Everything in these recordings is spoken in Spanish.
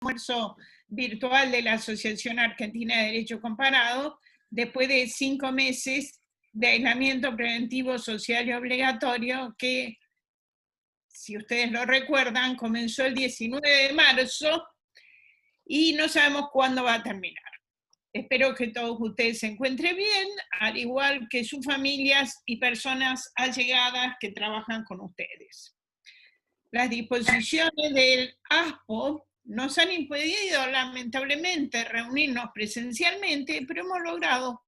almuerzo virtual de la Asociación Argentina de Derecho Comparado, después de 5 meses de aislamiento preventivo social y obligatorio que, si ustedes lo recuerdan, comenzó el 19 de marzo y no sabemos cuándo va a terminar. Espero que todos ustedes se encuentren bien, al igual que sus familias y personas allegadas que trabajan con ustedes. Las disposiciones del ASPO nos han impedido, lamentablemente, reunirnos presencialmente, pero hemos logrado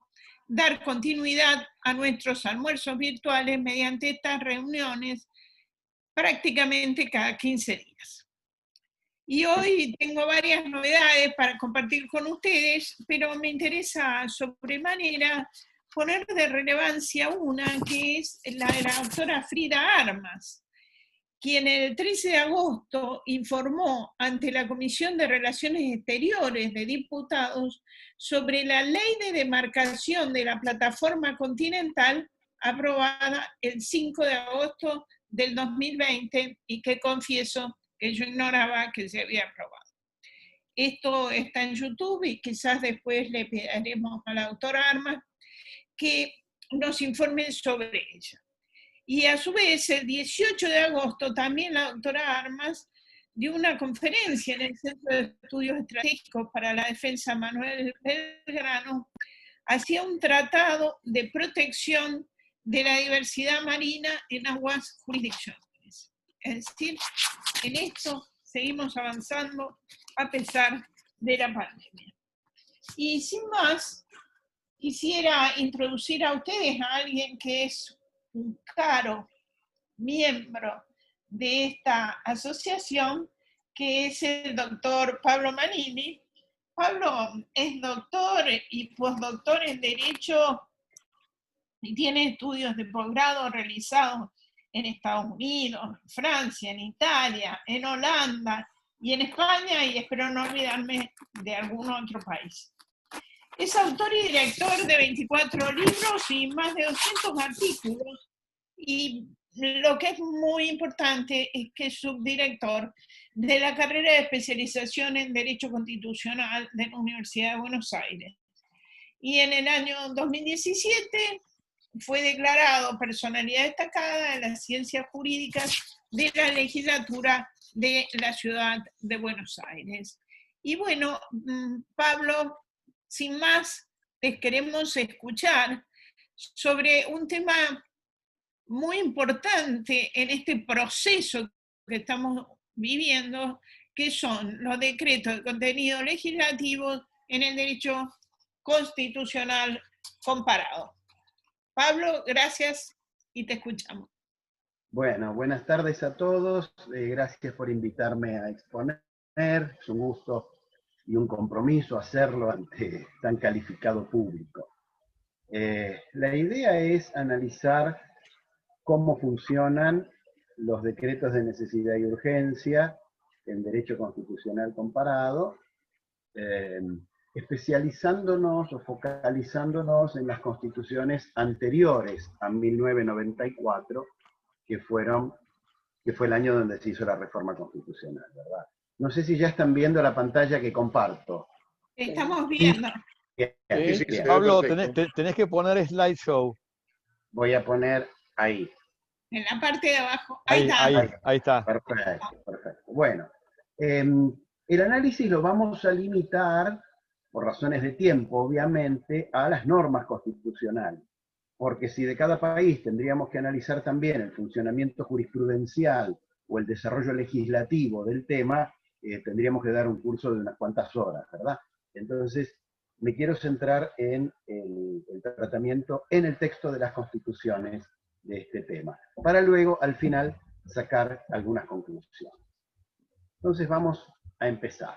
dar continuidad a nuestros almuerzos virtuales mediante estas reuniones prácticamente cada 15 días. Y hoy tengo varias novedades para compartir con ustedes, pero me interesa sobremanera poner de relevancia una, que es la de la doctora Frida Armas, quien el 13 de agosto informó ante la Comisión de Relaciones Exteriores de Diputados sobre la ley de demarcación de la plataforma continental aprobada el 5 de agosto del 2020 y que confieso que yo ignoraba que se había aprobado. Esto está en YouTube y quizás después le pediremos a la doctora Armas que nos informe sobre ella. Y a su vez, el 18 de agosto, también la doctora Armas dio una conferencia en el Centro de Estudios Estratégicos para la Defensa Manuel Belgrano hacia un tratado de protección de la diversidad marina en aguas jurisdiccionales. Es decir, en esto seguimos avanzando a pesar de la pandemia. Y sin más, quisiera introducir a ustedes a alguien que es un caro miembro de esta asociación, que es el doctor Pablo Manini. Pablo es doctor y postdoctor en Derecho y tiene estudios de posgrado realizados en Estados Unidos, en Francia, en Italia, en Holanda y en España, y espero no olvidarme de algún otro país. Es autor y director de 24 libros y más de 200 artículos, y lo que es muy importante es que es subdirector de la carrera de especialización en Derecho Constitucional de la Universidad de Buenos Aires. Y en el año 2017 fue declarado personalidad destacada de las ciencias jurídicas de la legislatura de la ciudad de Buenos Aires. Y bueno, Pablo, sin más, les queremos escuchar sobre un tema muy importante en este proceso que estamos viviendo, que son los decretos de contenido legislativo en el derecho constitucional comparado. Pablo, gracias y te escuchamos. Bueno, buenas tardes a todos. Gracias por invitarme a exponer. Es un gusto y un compromiso hacerlo ante tan calificado público. La idea es analizar cómo funcionan los decretos de necesidad y urgencia en derecho constitucional comparado, especializándonos o focalizándonos en las constituciones anteriores a 1994, que fue el año donde se hizo la reforma constitucional, ¿verdad? No sé si ya están viendo la pantalla que comparto. Estamos viendo. Bien, Sí, bien. Pablo, tenés que poner slideshow. Voy a poner ahí. En la parte de abajo. Ahí está. Perfecto. Bueno, el análisis lo vamos a limitar, por razones de tiempo, obviamente, a las normas constitucionales. Porque si de cada país tendríamos que analizar también el funcionamiento jurisprudencial o el desarrollo legislativo del tema, tendríamos que dar un curso de unas cuantas horas, ¿verdad? Entonces, me quiero centrar en el tratamiento en el texto de las constituciones de este tema, para luego, al final, sacar algunas conclusiones. Entonces vamos a empezar.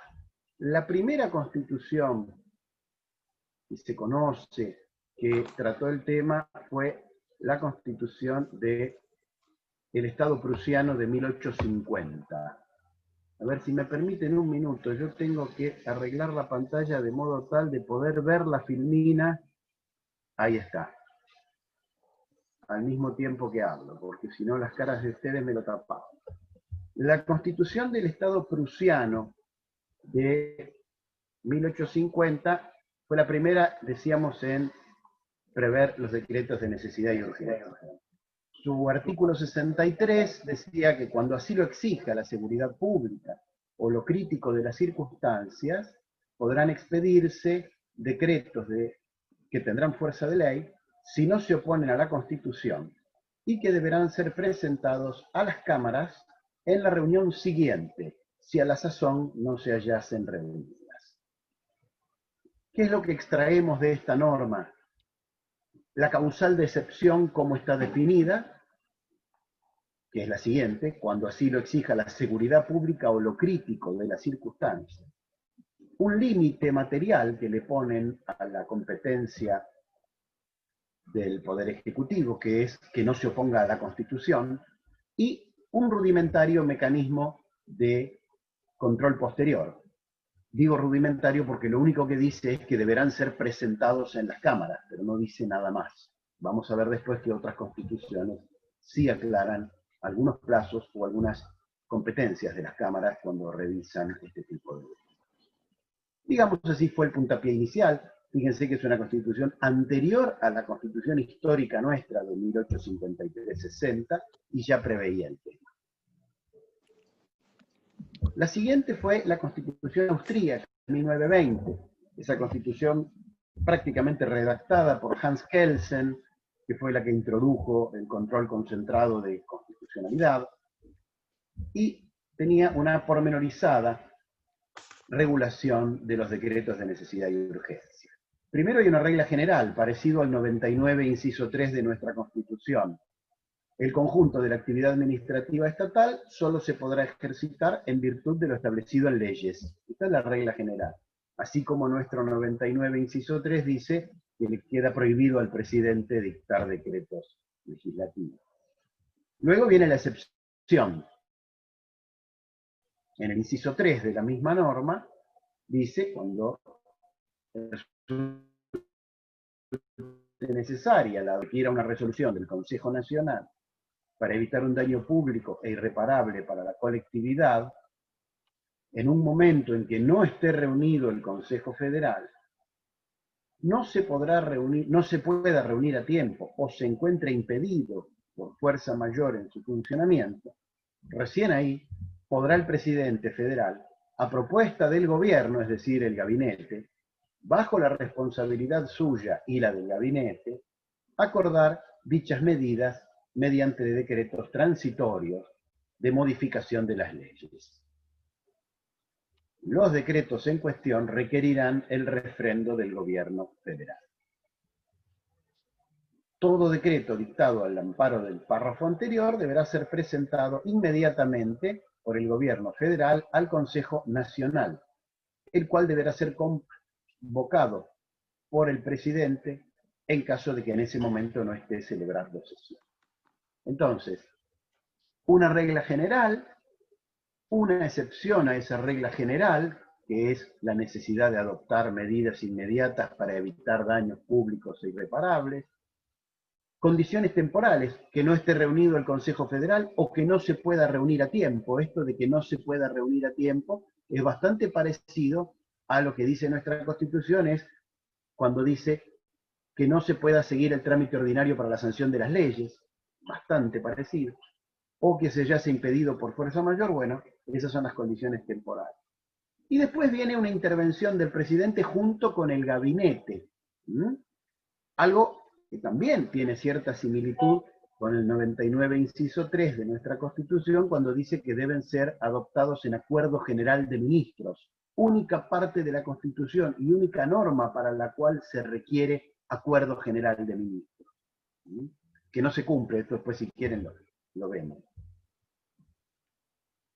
La primera constitución que se conoce, que trató el tema, fue la Constitución del Estado prusiano de 1850. A ver si me permiten un minuto, yo tengo que arreglar la pantalla de modo tal de poder ver la filmina. Ahí está. Al mismo tiempo que hablo, porque si no las caras de ustedes me lo tapaban. La Constitución del Estado prusiano de 1850 fue la primera, decíamos, en prever los decretos de necesidad y urgencia. Su artículo 63 decía que cuando así lo exija la seguridad pública o lo crítico de las circunstancias, podrán expedirse decretos que tendrán fuerza de ley si no se oponen a la Constitución y que deberán ser presentados a las cámaras en la reunión siguiente, si a la sazón no se hallasen reunidas. ¿Qué es lo que extraemos de esta norma? La causal de excepción, como está definida, que es la siguiente: cuando así lo exija la seguridad pública o lo crítico de las circunstancias. Un límite material que le ponen a la competencia del Poder Ejecutivo, que es que no se oponga a la Constitución, y un rudimentario mecanismo de control posterior. Digo rudimentario porque lo único que dice es que deberán ser presentados en las cámaras, pero no dice nada más. Vamos a ver después que otras constituciones sí aclaran algunos plazos o algunas competencias de las cámaras cuando revisan este tipo de decretos. Digamos así, fue el puntapié inicial. Fíjense que es una constitución anterior a la constitución histórica nuestra de 1853-60 y ya preveía el tema. La siguiente fue la constitución austríaca de 1920, esa constitución prácticamente redactada por Hans Kelsen, que fue la que introdujo el control concentrado de constitucionalidad, y tenía una pormenorizada regulación de los decretos de necesidad y urgencia. Primero hay una regla general, parecido al 99, inciso 3 de nuestra Constitución. El conjunto de la actividad administrativa estatal solo se podrá ejercitar en virtud de lo establecido en leyes. Esta es la regla general. Así como nuestro 99, inciso 3 dice que le queda prohibido al presidente dictar decretos legislativos. Luego viene la excepción. En el inciso 3 de la misma norma, dice cuando es necesaria la requiera una resolución del Consejo Nacional para evitar un daño público e irreparable para la colectividad, en un momento en que no esté reunido el Consejo Federal, no se pueda reunir a tiempo o se encuentre impedido por fuerza mayor en su funcionamiento, recién ahí podrá el presidente federal, a propuesta del gobierno, es decir, el gabinete, bajo la responsabilidad suya y la del gabinete, acordar dichas medidas mediante decretos transitorios de modificación de las leyes. Los decretos en cuestión requerirán el refrendo del gobierno federal. Todo decreto dictado al amparo del párrafo anterior deberá ser presentado inmediatamente por el gobierno federal al Consejo Nacional, el cual deberá ser convocado por el presidente en caso de que en ese momento no esté celebrando sesión. Entonces, una regla general, una excepción a esa regla general, que es la necesidad de adoptar medidas inmediatas para evitar daños públicos e irreparables, condiciones temporales, que no esté reunido el Consejo Federal o que no se pueda reunir a tiempo. Esto de que no se pueda reunir a tiempo es bastante parecido a lo que dice nuestra Constitución, es cuando dice que no se pueda seguir el trámite ordinario para la sanción de las leyes, bastante parecido, o que se haya impedido por fuerza mayor. Bueno, esas son las condiciones temporales. Y después viene una intervención del presidente junto con el gabinete. Algo que también tiene cierta similitud con el 99, inciso 3 de nuestra Constitución, cuando dice que deben ser adoptados en acuerdo general de ministros. Única parte de la Constitución y única norma para la cual se requiere acuerdo general de ministros. Que no se cumple, esto después si quieren lo vemos.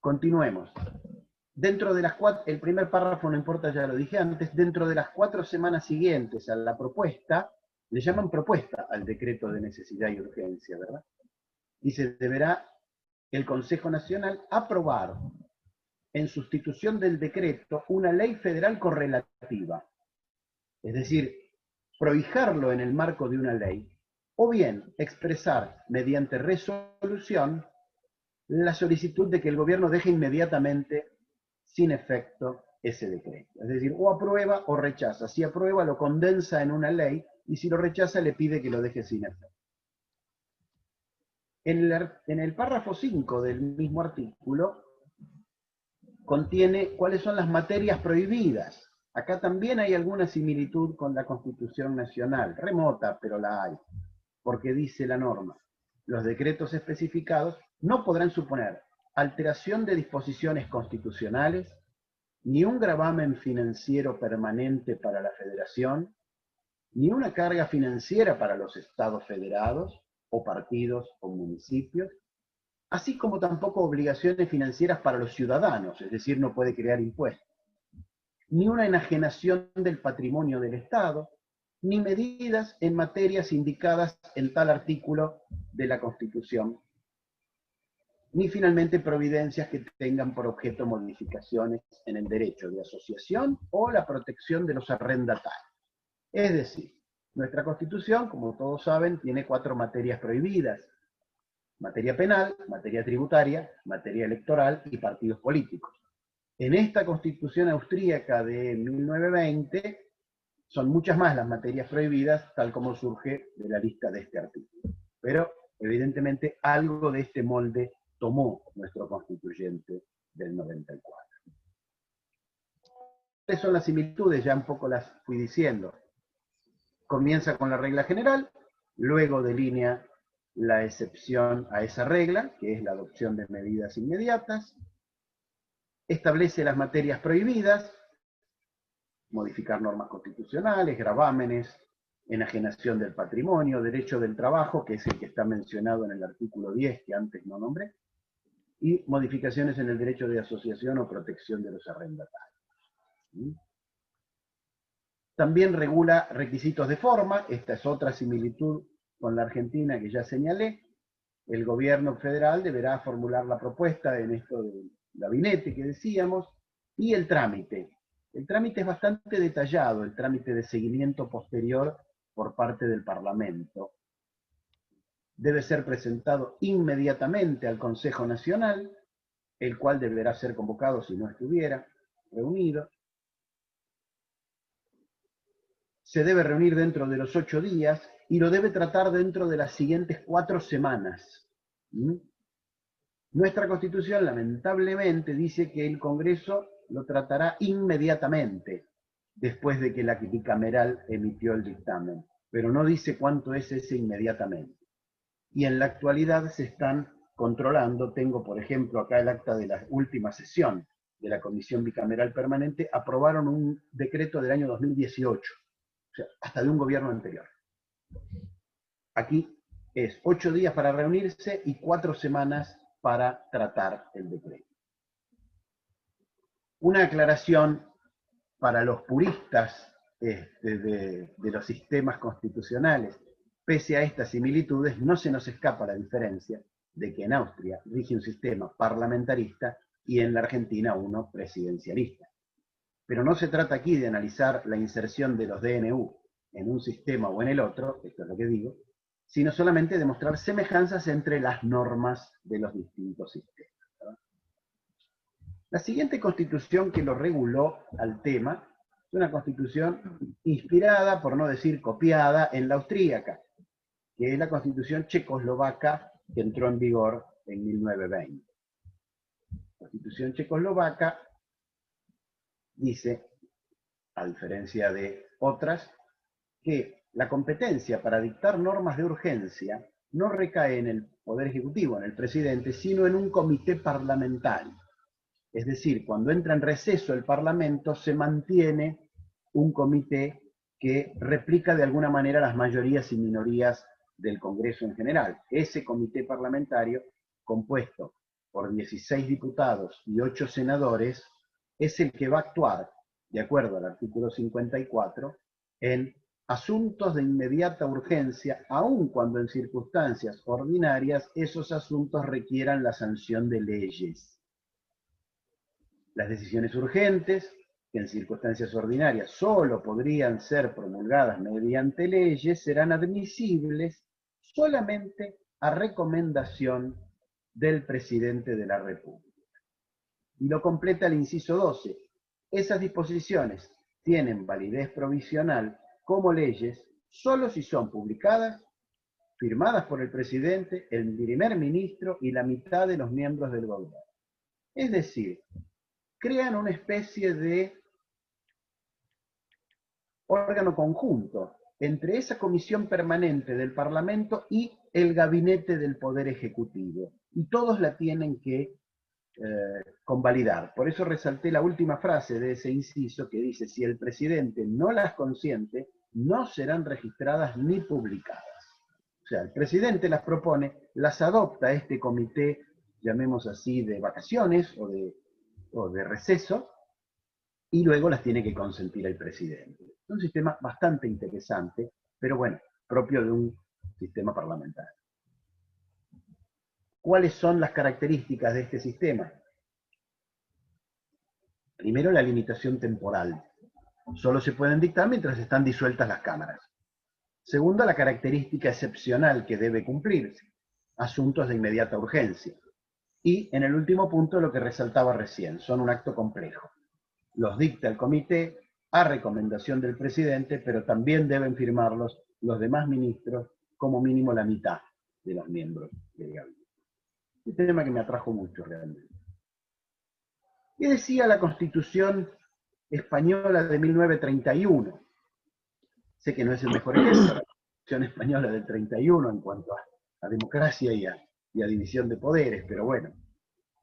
Continuemos. Dentro de las el primer párrafo no importa, ya lo dije antes, dentro de las 4 semanas siguientes a la propuesta, le llaman propuesta al decreto de necesidad y urgencia, ¿verdad? Dice, deberá el Consejo Nacional aprobar en sustitución del decreto una ley federal correlativa, es decir, prohijarlo en el marco de una ley, o bien expresar mediante resolución la solicitud de que el gobierno deje inmediatamente sin efecto ese decreto. Es decir, o aprueba o rechaza. Si aprueba, lo condensa en una ley, y si lo rechaza, le pide que lo deje sin efecto. En el párrafo 5 del mismo artículo, contiene cuáles son las materias prohibidas. Acá también hay alguna similitud con la Constitución Nacional, remota, pero la hay, porque dice la norma: los decretos especificados no podrán suponer alteración de disposiciones constitucionales, ni un gravamen financiero permanente para la Federación, ni una carga financiera para los estados federados, o partidos o municipios, así como tampoco obligaciones financieras para los ciudadanos, es decir, no puede crear impuestos, ni una enajenación del patrimonio del Estado, ni medidas en materias indicadas en tal artículo de la Constitución, ni finalmente providencias que tengan por objeto modificaciones en el derecho de asociación o la protección de los arrendatarios. Es decir, nuestra Constitución, como todos saben, tiene 4 materias prohibidas: materia penal, materia tributaria, materia electoral y partidos políticos. En esta Constitución austríaca de 1920 son muchas más las materias prohibidas, tal como surge de la lista de este artículo. Pero, evidentemente, algo de este molde tomó nuestro constituyente del 94. ¿Cuáles son las similitudes? Ya un poco las fui diciendo. Comienza con la regla general, luego delinea la excepción a esa regla, que es la adopción de medidas inmediatas, establece las materias prohibidas, modificar normas constitucionales, gravámenes, enajenación del patrimonio, derecho del trabajo, que es el que está mencionado en el artículo 10, que antes no nombré, y modificaciones en el derecho de asociación o protección de los arrendatarios. También regula requisitos de forma. Esta es otra similitud con la Argentina que ya señalé. El gobierno federal deberá formular la propuesta en esto del gabinete que decíamos, y el trámite. El trámite es bastante detallado, el trámite de seguimiento posterior por parte del Parlamento. Debe ser presentado inmediatamente al Consejo Nacional, el cual deberá ser convocado si no estuviera reunido. Se debe reunir dentro de los 8 días y lo debe tratar dentro de las siguientes 4 semanas. Nuestra Constitución, lamentablemente, dice que el Congreso lo tratará inmediatamente después de que la bicameral emitió el dictamen, pero no dice cuánto es ese inmediatamente. Y en la actualidad se están controlando. Tengo, por ejemplo, acá el acta de la última sesión de la Comisión Bicameral Permanente. Aprobaron un decreto del año 2018, o sea, hasta de un gobierno anterior. Aquí es 8 días para reunirse y 4 semanas para tratar el decreto. Una aclaración para los puristas de los sistemas constitucionales. Pese a estas similitudes, no se nos escapa la diferencia de que en Austria rige un sistema parlamentarista y en la Argentina uno presidencialista. Pero no se trata aquí de analizar la inserción de los DNU en un sistema o en el otro, esto es lo que digo, sino solamente de mostrar semejanzas entre las normas de los distintos sistemas, ¿verdad? La siguiente constitución que lo reguló al tema es una constitución inspirada, por no decir copiada, en la austríaca, que es la Constitución checoslovaca que entró en vigor en 1920. La Constitución checoslovaca dice, a diferencia de otras, que la competencia para dictar normas de urgencia no recae en el Poder Ejecutivo, en el presidente, sino en un comité parlamentario. Es decir, cuando entra en receso el Parlamento, se mantiene un comité que replica de alguna manera las mayorías y minorías del Congreso en general. Ese comité parlamentario, compuesto por 16 diputados y 8 senadores, es el que va a actuar, de acuerdo al artículo 54, en asuntos de inmediata urgencia, aun cuando en circunstancias ordinarias esos asuntos requieran la sanción de leyes. Las decisiones urgentes, que en circunstancias ordinarias solo podrían ser promulgadas mediante leyes, serán admisibles solamente a recomendación del presidente de la República. Y lo completa el inciso 12. Esas disposiciones tienen validez provisional como leyes solo si son publicadas, firmadas por el presidente, el primer ministro y la mitad de los miembros del gobierno. Es decir, crean una especie de órgano conjunto entre esa comisión permanente del Parlamento y el gabinete del Poder Ejecutivo. Y todos la tienen que convalidar. Por eso resalté la última frase de ese inciso que dice: si el presidente no las consiente, no serán registradas ni publicadas. O sea, el presidente las propone, las adopta este comité, llamemos así, de vacaciones o de receso, y luego las tiene que consentir el presidente. Es un sistema bastante interesante, pero bueno, propio de un sistema parlamentario. ¿Cuáles son las características de este sistema? Primero, la limitación temporal. Solo se pueden dictar mientras están disueltas las cámaras. Segundo, la característica excepcional que debe cumplirse. Asuntos de inmediata urgencia. Y en el último punto, lo que resaltaba recién, son un acto complejo. Los dicta el comité a recomendación del presidente, pero también deben firmarlos los demás ministros, como mínimo la mitad de los miembros del gabinete. Un tema que me atrajo mucho realmente. ¿Qué decía la Constitución española de 1931? Sé que no es el mejor ejemplo, la Constitución española del 31 en cuanto a democracia y a división de poderes, pero bueno,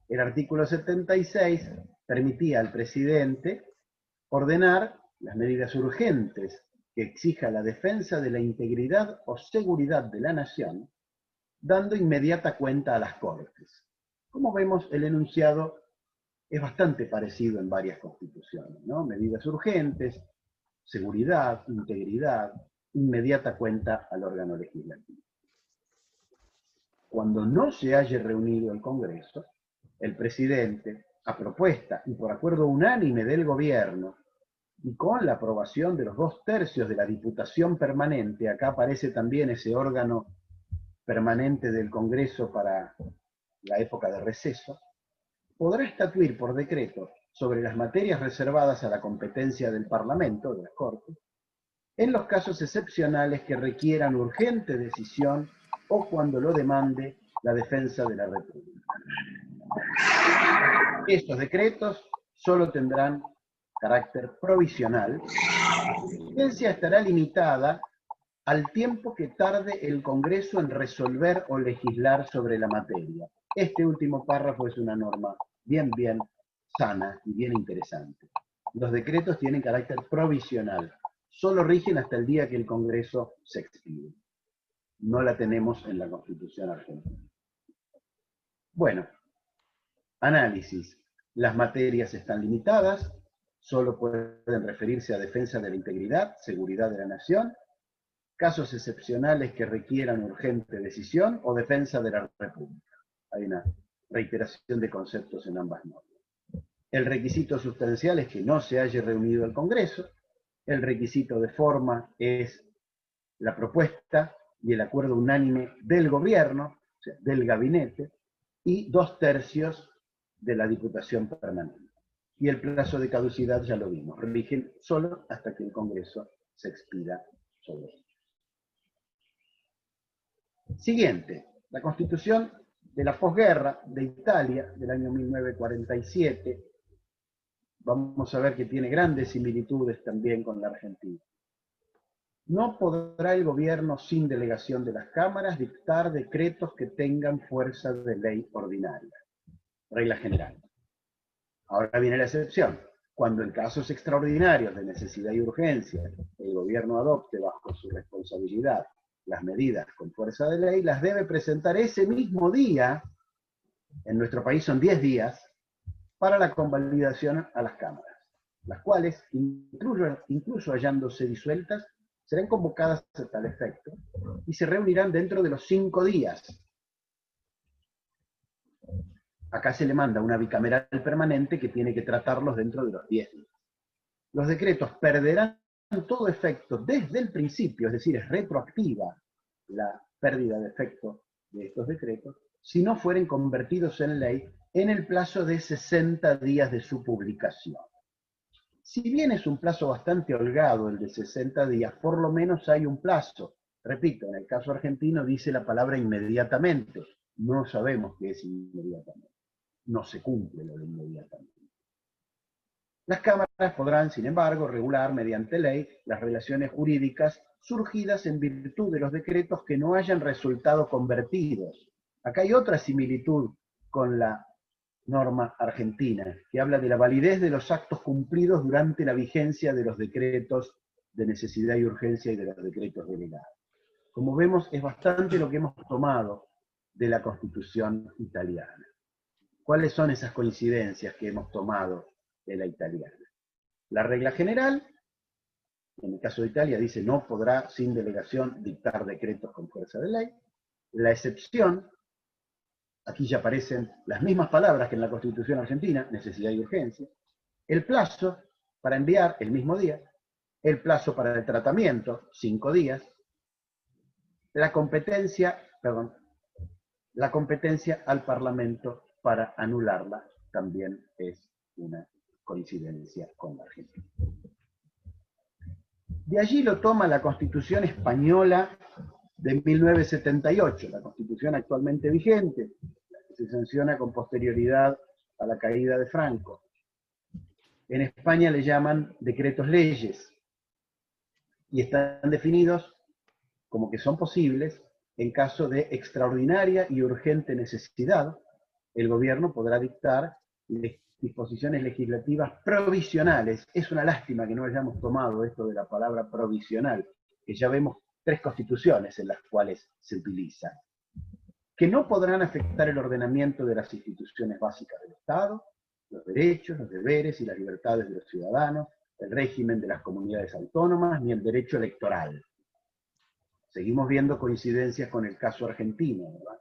el artículo 76 permitía al presidente ordenar las medidas urgentes que exija la defensa de la integridad o seguridad de la nación, dando inmediata cuenta a las Cortes. Como vemos, el enunciado es bastante parecido en varias constituciones, ¿no? Medidas urgentes, seguridad, integridad, inmediata cuenta al órgano legislativo. Cuando no se haya reunido el Congreso, el presidente, a propuesta y por acuerdo unánime del gobierno, y con la aprobación de los 2/3 de la Diputación Permanente, acá aparece también ese órgano permanente del Congreso para la época de receso, podrá estatuir por decreto sobre las materias reservadas a la competencia del Parlamento, de las Cortes, en los casos excepcionales que requieran urgente decisión o cuando lo demande la defensa de la República. Estos decretos solo tendrán carácter provisional. La vigencia estará limitada al tiempo que tarde el Congreso en resolver o legislar sobre la materia. Este último párrafo es una norma bien sana y bien interesante. Los decretos tienen carácter provisional. Solo rigen hasta el día que el Congreso se expide. No la tenemos en la Constitución argentina. Bueno, análisis. Las materias están limitadas, solo pueden referirse a defensa de la integridad, seguridad de la nación, casos excepcionales que requieran urgente decisión o defensa de la República. Hay una reiteración de conceptos en ambas normas. El requisito sustancial es que no se haya reunido el Congreso. El requisito de forma es la propuesta y el acuerdo unánime del gobierno, o sea, del gabinete, y 2/3 de la Diputación Permanente. Y el plazo de caducidad ya lo vimos, rigen solo hasta que el Congreso se expida sobre ello. Siguiente, la Constitución de la posguerra de Italia del año 1947. Vamos a ver que tiene grandes similitudes también con la Argentina. No podrá el gobierno, sin delegación de las cámaras, dictar decretos que tengan fuerza de ley ordinaria. Regla general. Ahora viene la excepción. Cuando en casos extraordinarios de necesidad y urgencia el gobierno adopte bajo su responsabilidad las medidas con fuerza de ley, las debe presentar ese mismo día, en nuestro país son 10 días, para la convalidación a las cámaras, las cuales, incluso hallándose disueltas, serán convocadas a tal efecto y se reunirán dentro de los 5 días. Acá se le manda una bicameral permanente que tiene que tratarlos dentro de los 10 días. Los decretos perderán todo efecto desde el principio, es decir, es retroactiva la pérdida de efecto de estos decretos, si no fueren convertidos en ley en el plazo de 60 días de su publicación. Si bien es un plazo bastante holgado, el de 60 días, por lo menos hay un plazo. Repito, en el caso argentino dice la palabra inmediatamente. No sabemos qué es inmediatamente. No se cumple lo de inmediatamente. Las cámaras podrán, sin embargo, regular mediante ley las relaciones jurídicas surgidas en virtud de los decretos que no hayan resultado convertidos. Acá hay otra similitud con la norma argentina, que habla de la validez de los actos cumplidos durante la vigencia de los decretos de necesidad y urgencia y de los decretos delegados. Como vemos, es bastante lo que hemos tomado de la Constitución italiana. ¿Cuáles son esas coincidencias que hemos tomado de la italiana? La regla general, en el caso de Italia, dice no podrá sin delegación dictar decretos con fuerza de ley. La excepción, aquí ya aparecen las mismas palabras que en la Constitución argentina, necesidad y urgencia. El plazo para enviar el mismo día. El plazo para el tratamiento, 5 días. La competencia al Parlamento para anularla también es una coincidencia con la Argentina. De allí lo toma la Constitución española de 1978, la Constitución actualmente vigente, que se sanciona con posterioridad a la caída de Franco. En España le llaman decretos leyes y están definidos como que son posibles en caso de extraordinaria y urgente necesidad. El gobierno podrá dictar disposiciones legislativas provisionales. Es una lástima que no hayamos tomado esto de la palabra provisional, que ya vemos 3 constituciones en las cuales se utiliza, que no podrán afectar el ordenamiento de las instituciones básicas del Estado, los derechos, los deberes y las libertades de los ciudadanos, el régimen de las comunidades autónomas, ni el derecho electoral. Seguimos viendo coincidencias con el caso argentino, ¿verdad?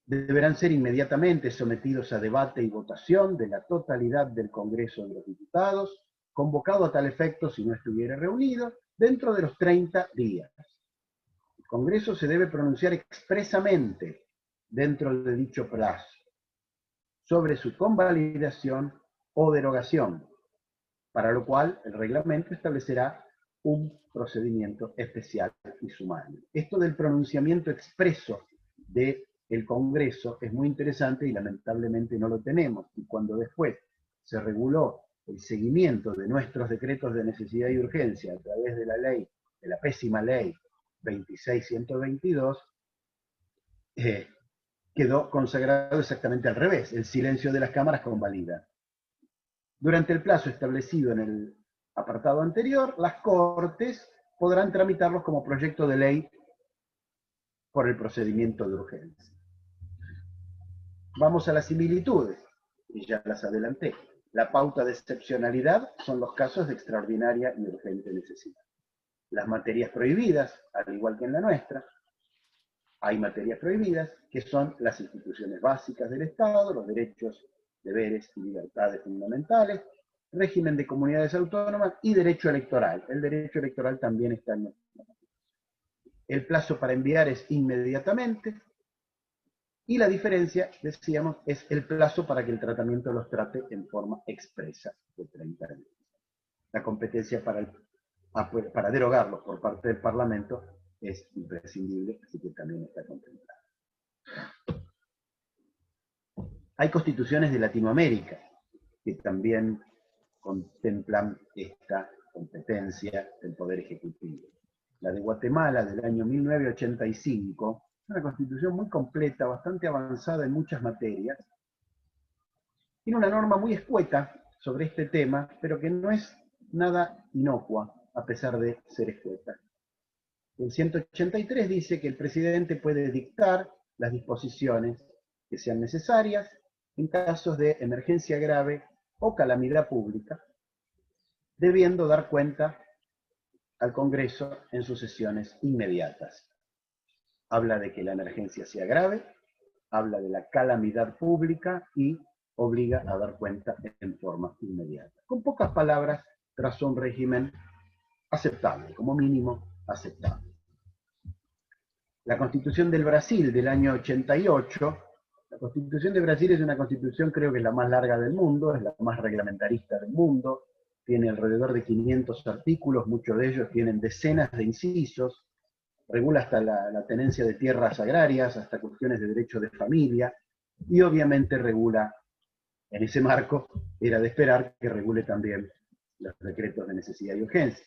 Deberán ser inmediatamente sometidos a debate y votación de la totalidad del Congreso de los Diputados, convocado a tal efecto si no estuviera reunido, dentro de los 30 días. El Congreso se debe pronunciar expresamente dentro de dicho plazo sobre su convalidación o derogación, para lo cual el reglamento establecerá un procedimiento especial y sumario. Esto del pronunciamiento expreso del Congreso es muy interesante y lamentablemente no lo tenemos. Y cuando después se reguló el seguimiento de nuestros decretos de necesidad y urgencia a través de la ley, de la pésima ley 26.122, quedó consagrado exactamente al revés. El silencio de las cámaras convalida. Durante el plazo establecido en el apartado anterior, las Cortes podrán tramitarlos como proyecto de ley por el procedimiento de urgencia. Vamos a las similitudes, y ya las adelanté. La pauta de excepcionalidad son los casos de extraordinaria y urgente necesidad. Las materias prohibidas, al igual que en la nuestra, hay materias prohibidas que son las instituciones básicas del Estado, los derechos, deberes y libertades fundamentales, régimen de comunidades autónomas y derecho electoral. El derecho electoral también está en nuestra Constitución. El plazo para enviar es inmediatamente, y la diferencia, decíamos, es el plazo para que el tratamiento los trate en forma expresa de 30 días. La competencia para derogarlos por parte del Parlamento es imprescindible, así que también está contemplada. Hay constituciones de Latinoamérica que también contemplan esta competencia del Poder Ejecutivo. La de Guatemala del año 1985, una constitución muy completa, bastante avanzada en muchas materias, tiene una norma muy escueta sobre este tema, pero que no es nada inocua, a pesar de ser escueta. El 183 dice que el presidente puede dictar las disposiciones que sean necesarias en casos de emergencia grave o calamidad pública, debiendo dar cuenta al Congreso en sus sesiones inmediatas. Habla de que la emergencia sea grave, habla de la calamidad pública y obliga a dar cuenta en forma inmediata. Con pocas palabras, trazó un régimen aceptable, como mínimo aceptable. La Constitución del Brasil del año 88 La Constitución de Brasil es una constitución, creo que es la más larga del mundo, es la más reglamentarista del mundo, tiene alrededor de 500 artículos, muchos de ellos tienen decenas de incisos, regula hasta la tenencia de tierras agrarias, hasta cuestiones de derecho de familia, y obviamente regula, en ese marco, era de esperar que regule también los decretos de necesidad y urgencia.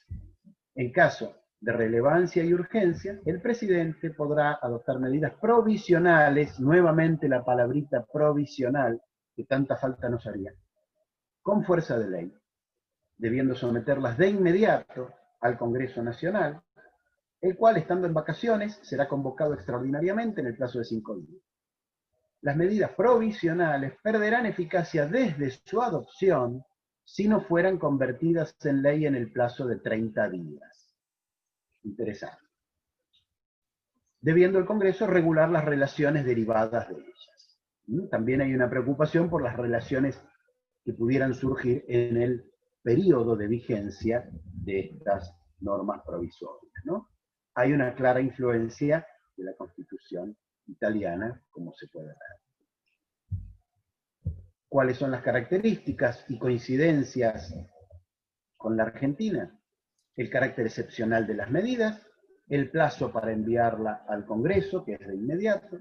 En caso de relevancia y urgencia, el presidente podrá adoptar medidas provisionales, nuevamente la palabrita provisional, que tanta falta nos haría, con fuerza de ley, debiendo someterlas de inmediato al Congreso Nacional, el cual, estando en vacaciones, será convocado extraordinariamente en el plazo de 5 días. Las medidas provisionales perderán eficacia desde su adopción si no fueran convertidas en ley en el plazo de 30 días. Interesante. Debiendo el Congreso regular las relaciones derivadas de ellas. También hay una preocupación por las relaciones que pudieran surgir en el periodo de vigencia de estas normas provisorias, ¿no? Hay una clara influencia de la Constitución italiana, como se puede ver. ¿Cuáles son las características y coincidencias con la Argentina? El carácter excepcional de las medidas, el plazo para enviarla al Congreso, que es de inmediato,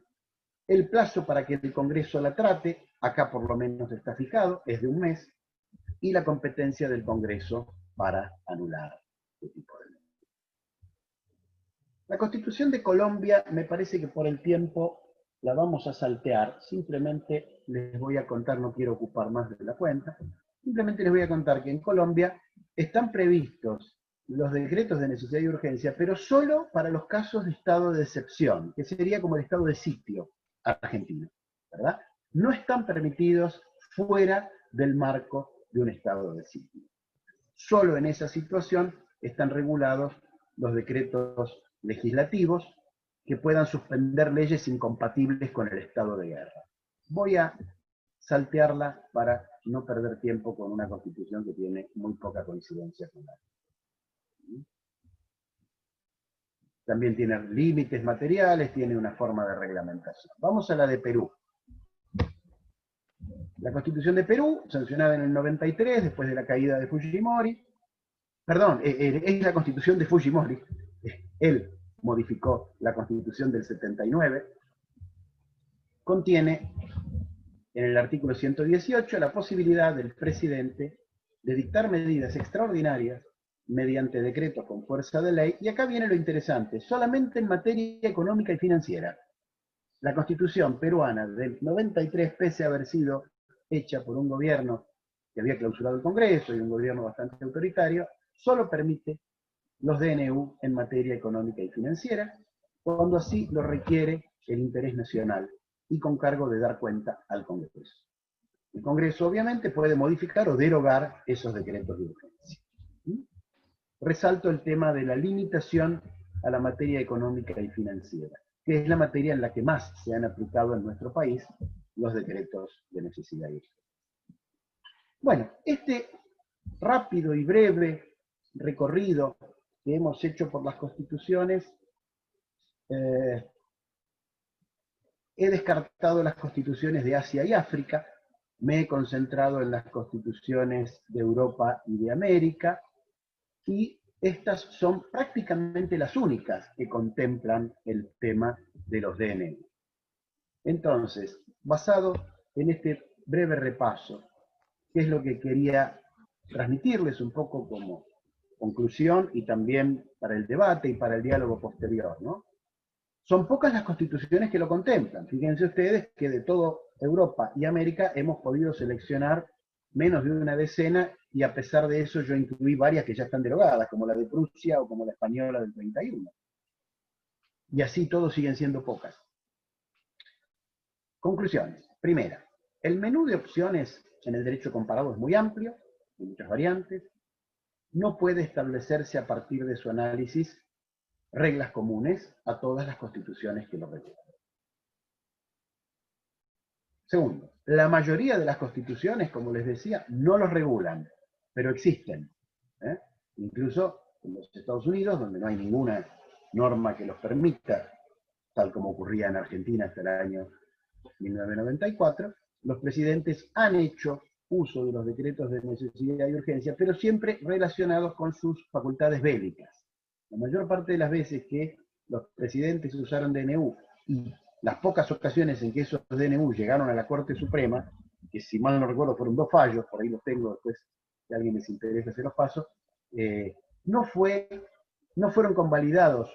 el plazo para que el Congreso la trate, acá por lo menos está fijado, es de 1 mes, y la competencia del Congreso para anular este tipo de ley. La Constitución de Colombia, me parece que por el tiempo la vamos a saltear, simplemente les voy a contar, no quiero ocupar más de la cuenta, simplemente les voy a contar que en Colombia están previstos los decretos de necesidad y urgencia, pero solo para los casos de estado de excepción, que sería como el estado de sitio argentino, ¿verdad? No están permitidos fuera del marco de un estado de sitio. Solo en esa situación están regulados los decretos legislativos que puedan suspender leyes incompatibles con el estado de guerra. Voy a saltearla para no perder tiempo con una constitución que tiene muy poca coincidencia con la. También tiene límites materiales, tiene una forma de reglamentación. Vamos a la de Perú. La Constitución de Perú, sancionada en el 93, después de la caída de Fujimori. Perdón, es la Constitución de Fujimori. Él modificó la Constitución del 79. Contiene en el artículo 118 la posibilidad del presidente de dictar medidas extraordinarias mediante decreto con fuerza de ley, y acá viene lo interesante, solamente en materia económica y financiera. La Constitución peruana del 93, pese a haber sido hecha por un gobierno que había clausurado el Congreso y un gobierno bastante autoritario, solo permite los DNU en materia económica y financiera, cuando así lo requiere el interés nacional y con cargo de dar cuenta al Congreso. El Congreso obviamente puede modificar o derogar esos decretos de urgencia. Resalto el tema de la limitación a la materia económica y financiera, que es la materia en la que más se han aplicado en nuestro país los decretos de necesidad y urgencia. Bueno, este rápido y breve recorrido que hemos hecho por las constituciones, he descartado las constituciones de Asia y África, me he concentrado en las constituciones de Europa y de América, y estas son prácticamente las únicas que contemplan el tema de los DNU. Entonces, basado en este breve repaso, ¿qué es lo que quería transmitirles un poco como conclusión y también para el debate y para el diálogo posterior, ¿no? Son pocas las constituciones que lo contemplan. Fíjense ustedes que de toda Europa y América hemos podido seleccionar menos de una decena, y a pesar de eso yo incluí varias que ya están derogadas, como la de Prusia o como la española del 31. Y así todos siguen siendo pocas. Conclusiones. Primera, el menú de opciones en el derecho comparado es muy amplio, hay muchas variantes, no puede establecerse a partir de su análisis reglas comunes a todas las constituciones que lo regulan. Segundo, la mayoría de las constituciones, como les decía, no los regulan, pero existen. Incluso en los Estados Unidos, donde no hay ninguna norma que los permita, tal como ocurría en Argentina hasta el año 1994, los presidentes han hecho uso de los decretos de necesidad y urgencia, pero siempre relacionados con sus facultades bélicas. La mayor parte de las veces que los presidentes usaron DNU y las pocas ocasiones en que esos DNU llegaron a la Corte Suprema, que si mal no recuerdo fueron 2 fallos, por ahí los tengo, después si a alguien les interesa se los paso, no fueron convalidados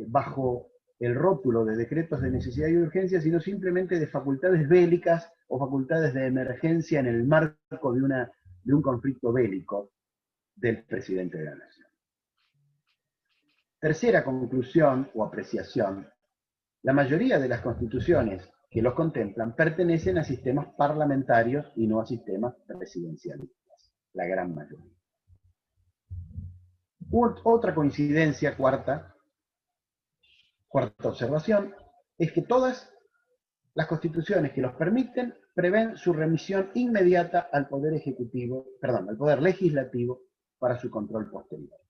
bajo el rótulo de decretos de necesidad y urgencia, sino simplemente de facultades bélicas o facultades de emergencia en el marco de un conflicto bélico del presidente de la nación. Tercera conclusión o apreciación: la mayoría de las constituciones que los contemplan pertenecen a sistemas parlamentarios y no a sistemas presidencialistas, la gran mayoría. Otra coincidencia, cuarta observación, es que todas las constituciones que los permiten prevén su remisión inmediata al Poder Legislativo para su control posterior.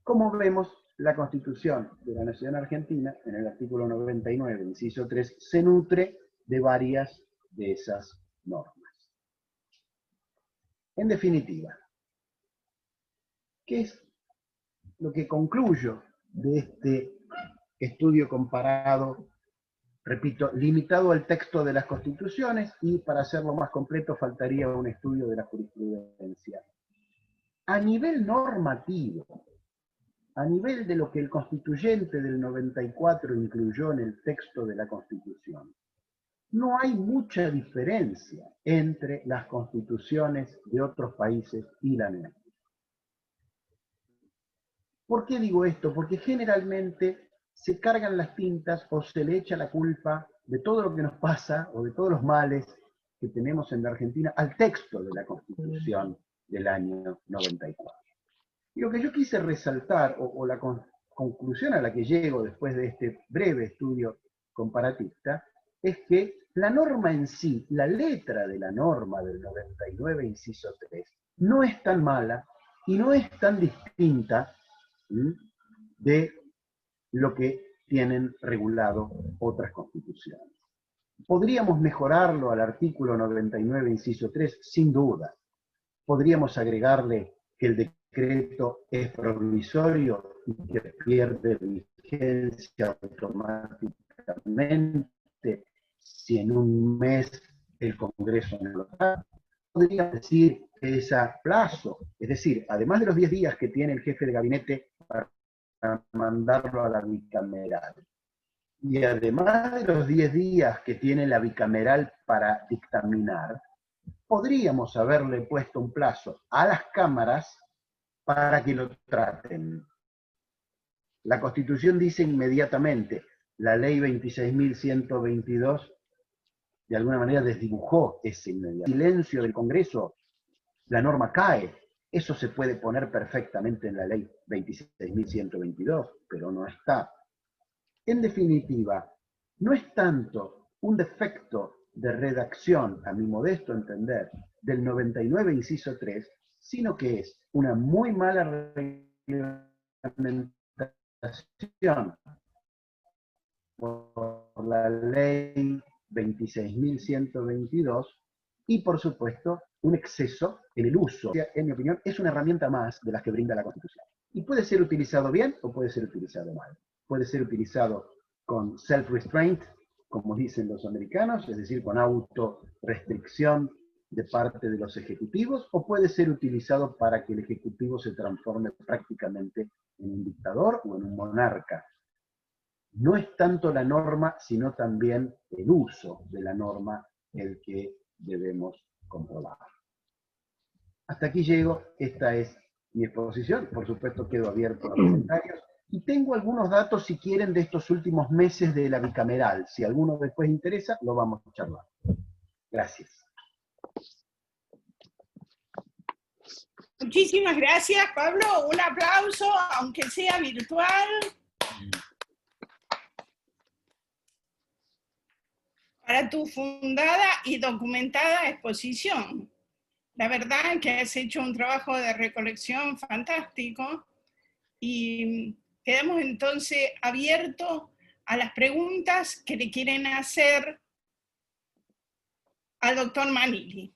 Como vemos, la Constitución de la Nación Argentina, en el artículo 99, inciso 3, se nutre de varias de esas normas. En definitiva, ¿qué es lo que concluyo de este estudio comparado, repito, limitado al texto de las constituciones, y para hacerlo más completo faltaría un estudio de la jurisprudencia? A nivel normativo, a nivel de lo que el constituyente del 94 incluyó en el texto de la Constitución, no hay mucha diferencia entre las constituciones de otros países y la nuestra. ¿Por qué digo esto? Porque generalmente se cargan las tintas o se le echa la culpa de todo lo que nos pasa o de todos los males que tenemos en la Argentina al texto de la Constitución del año 94. Y lo que yo quise resaltar, o la conclusión a la que llego después de este breve estudio comparatista, es que la norma en sí, la letra de la norma del 99, inciso 3, no es tan mala y no es tan distinta de lo que tienen regulado otras constituciones. ¿Podríamos mejorarlo al artículo 99, inciso 3? Sin duda. Podríamos agregarle que el decreto es provisorio y que pierde vigencia automáticamente si en un mes el Congreso no lo da. Podría decir que es a plazo, es decir, además de los 10 días que tiene el jefe de gabinete para mandarlo a la bicameral, y además de los 10 días que tiene la bicameral para dictaminar, podríamos haberle puesto un plazo a las cámaras para que lo traten. La Constitución dice inmediatamente, la ley 26.122 de alguna manera desdibujó ese inmediato. En silencio del Congreso, la norma cae. Eso se puede poner perfectamente en la ley 26.122, pero no está. En definitiva, no es tanto un defecto de redacción, a mi modesto entender, del 99, inciso 3, sino que es una muy mala reglamentación por la ley 26.122 y, por supuesto, un exceso en el uso. En mi opinión, es una herramienta más de las que brinda la Constitución. Y puede ser utilizado bien o puede ser utilizado mal. Puede ser utilizado con self-restraint, como dicen los americanos, es decir, con autorrestricción de parte de los ejecutivos, o puede ser utilizado para que el ejecutivo se transforme prácticamente en un dictador o en un monarca. No es tanto la norma, sino también el uso de la norma el que debemos comprobar. Hasta aquí llego, esta es mi exposición, por supuesto quedo abierto a comentarios, y tengo algunos datos, si quieren, de estos últimos meses de la bicameral. Si alguno después interesa, lo vamos a charlar. Gracias. Muchísimas gracias, Pablo. Un aplauso, aunque sea virtual. Para tu fundada y documentada exposición. La verdad es que has hecho un trabajo de recolección fantástico y quedamos entonces abiertos a las preguntas que le quieren hacer al doctor Manili.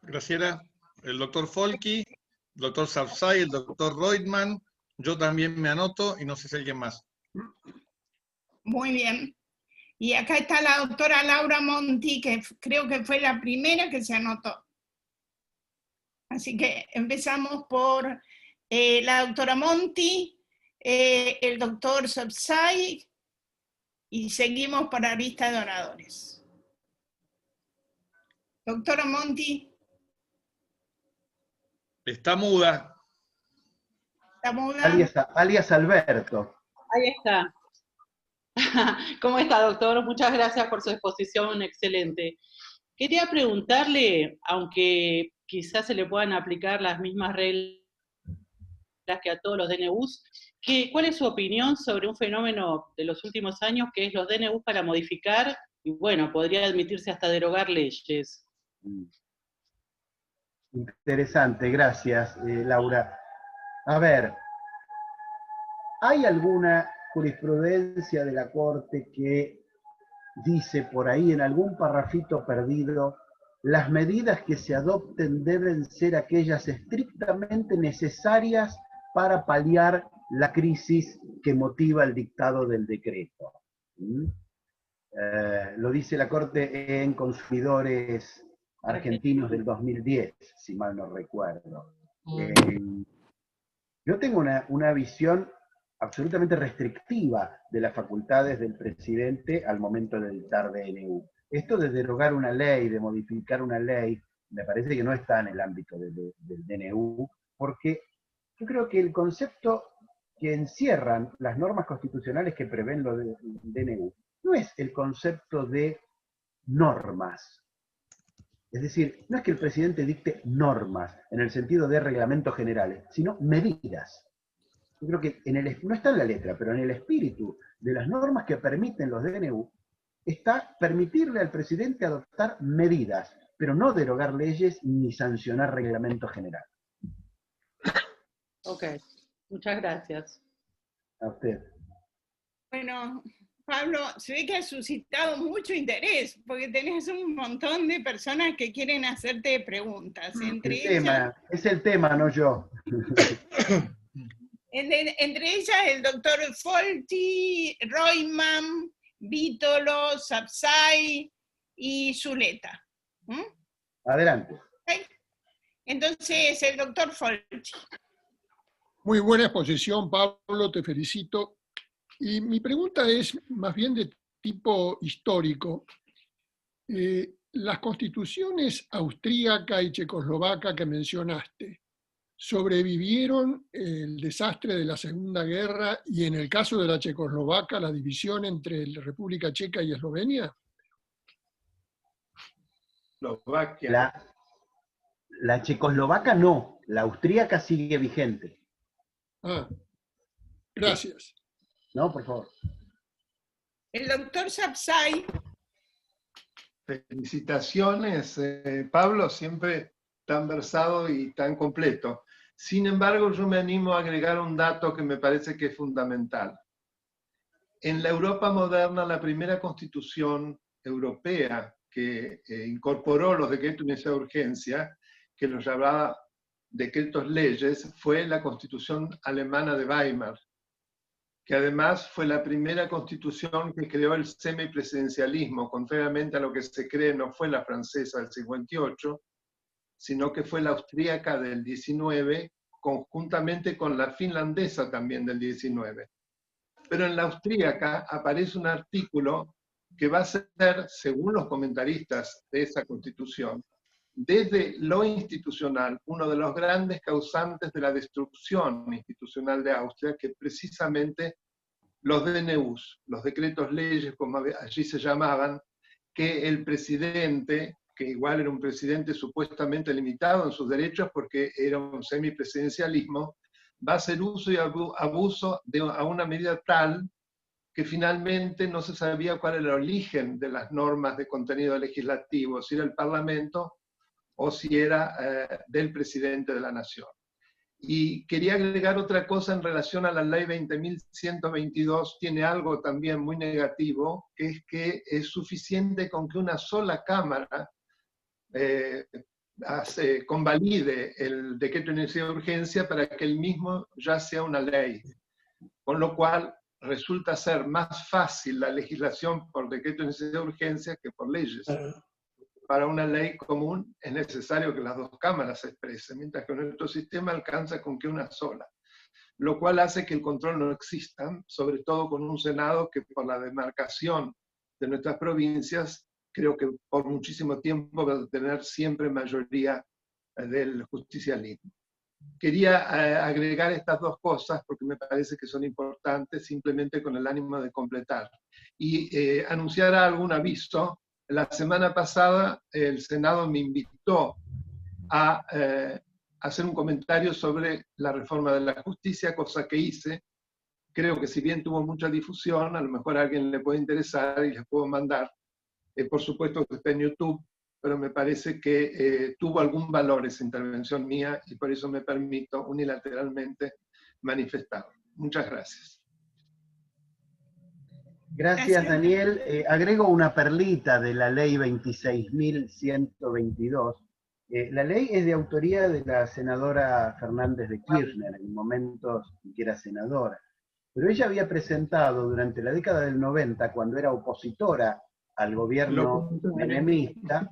Graciela, el doctor Folky, el doctor Sapsay, el doctor Reutemann, yo también me anoto y no sé si alguien más. Muy bien. Y acá está la doctora Laura Monti, que creo que fue la primera que se anotó. Así que empezamos por la doctora Monti, el doctor Sapsay, y seguimos para la lista de oradores. Doctora Monti. Está muda. ¿Está muda? Alias Alberto. Ahí está. ¿Cómo está, doctor? Muchas gracias por su exposición, excelente. Quería preguntarle, aunque quizás se le puedan aplicar las mismas reglas que a todos los DNUs, ¿cuál es su opinión sobre un fenómeno de los últimos años que es los DNUs para modificar, y bueno, podría admitirse hasta derogar leyes? Interesante, gracias, Laura. A ver, ¿hay alguna jurisprudencia de la Corte que dice por ahí en algún parrafito perdido, las medidas que se adopten deben ser aquellas estrictamente necesarias para paliar la crisis que motiva el dictado del decreto? Lo dice la Corte en Consumidores Argentinos del 2010, si mal no recuerdo. Yo tengo una visión absolutamente restrictiva de las facultades del presidente al momento de dictar DNU. Esto de derogar una ley, de modificar una ley, me parece que no está en el ámbito del DNU, porque yo creo que el concepto que encierran las normas constitucionales que prevén lo del DNU no es el concepto de normas. Es decir, no es que el presidente dicte normas en el sentido de reglamentos generales, sino medidas. Yo creo que no está en la letra, pero en el espíritu de las normas que permiten los DNU está permitirle al presidente adoptar medidas, pero no derogar leyes ni sancionar reglamentos generales. Ok, muchas gracias. A usted. Bueno, Pablo, se ve que has suscitado mucho interés, porque tenés un montón de personas que quieren hacerte preguntas. Es el tema, no yo. Entre ellas el doctor Folty, Reutemann, Vítolo, Sapsay y Zuleta. Adelante. ¿Okay? Entonces, el doctor Folty. Muy buena exposición, Pablo, te felicito. Y mi pregunta es más bien de tipo histórico. Las constituciones austríaca y checoslovaca que mencionaste, ¿sobrevivieron el desastre de la Segunda Guerra y en el caso de la checoslovaca la división entre la República Checa y Eslovenia? La checoslovaca no, la austríaca sigue vigente. Ah, gracias. No, por favor. El doctor Sapsay. Felicitaciones, Pablo, siempre tan versado y tan completo. Sin embargo, yo me animo a agregar un dato que me parece que es fundamental. En la Europa moderna, la primera constitución europea que incorporó los decretos de necesidad de urgencia, que los llamaba decretos leyes, fue la Constitución alemana de Weimar, que además fue la primera constitución que creó el semipresidencialismo. Contrariamente a lo que se cree, no fue la francesa del 58, sino que fue la austríaca del 19, conjuntamente con la finlandesa también del 19. Pero en la austríaca aparece un artículo que va a ser, según los comentaristas de esa constitución, desde lo institucional, uno de los grandes causantes de la destrucción institucional de Austria, que precisamente los DNUs, los decretos leyes, como allí se llamaban, que el presidente, que igual era un presidente supuestamente limitado en sus derechos porque era un semipresidencialismo, va a hacer uso y abuso a una medida tal que finalmente no se sabía cuál era el origen de las normas de contenido legislativo, si era el Parlamento o si era del presidente de la nación. Y quería agregar otra cosa en relación a la ley 20.122, tiene algo también muy negativo, que es que es suficiente con que una sola Cámara convalide el decreto de necesidad de urgencia para que el mismo ya sea una ley. Con lo cual resulta ser más fácil la legislación por decreto de necesidad de urgencia que por leyes. Para una ley común es necesario que las dos cámaras se expresen, mientras que nuestro sistema alcanza con que una sola. Lo cual hace que el control no exista, sobre todo con un Senado que por la demarcación de nuestras provincias, creo que por muchísimo tiempo va a tener siempre mayoría del justicialismo. Quería agregar estas dos cosas porque me parece que son importantes, simplemente con el ánimo de completar. Y anunciar algún aviso. La semana pasada el Senado me invitó a hacer un comentario sobre la reforma de la justicia, cosa que hice. Creo que si bien tuvo mucha difusión, a lo mejor a alguien le puede interesar y les puedo mandar. Por supuesto que está en YouTube, pero me parece que tuvo algún valor esa intervención mía y por eso me permito unilateralmente manifestarlo. Muchas gracias. Gracias, Daniel. Agrego una perlita de la ley 26.122. La ley es de autoría de la senadora Fernández de Kirchner, en momentos en que era senadora. Pero ella había presentado durante la década del 90, cuando era opositora al gobierno menemista,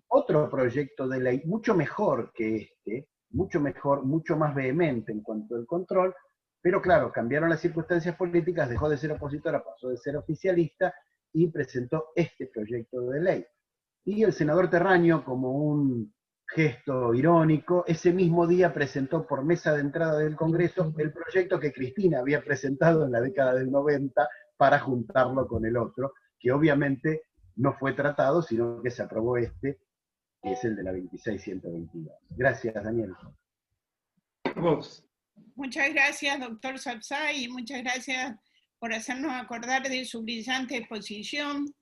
otro proyecto de ley mucho mejor que este, mucho mejor, mucho más vehemente en cuanto al control, pero claro, cambiaron las circunstancias políticas, dejó de ser opositora, pasó de ser oficialista y presentó este proyecto de ley. Y el senador Terraño, como un gesto irónico, ese mismo día presentó por mesa de entrada del Congreso el proyecto que Cristina había presentado en la década del 90 para juntarlo con el otro, que obviamente no fue tratado, sino que se aprobó este, que es el de la 26.122. Gracias, Daniel. Vos. Muchas gracias, doctor Sapsay, y muchas gracias por hacernos acordar de su brillante exposición,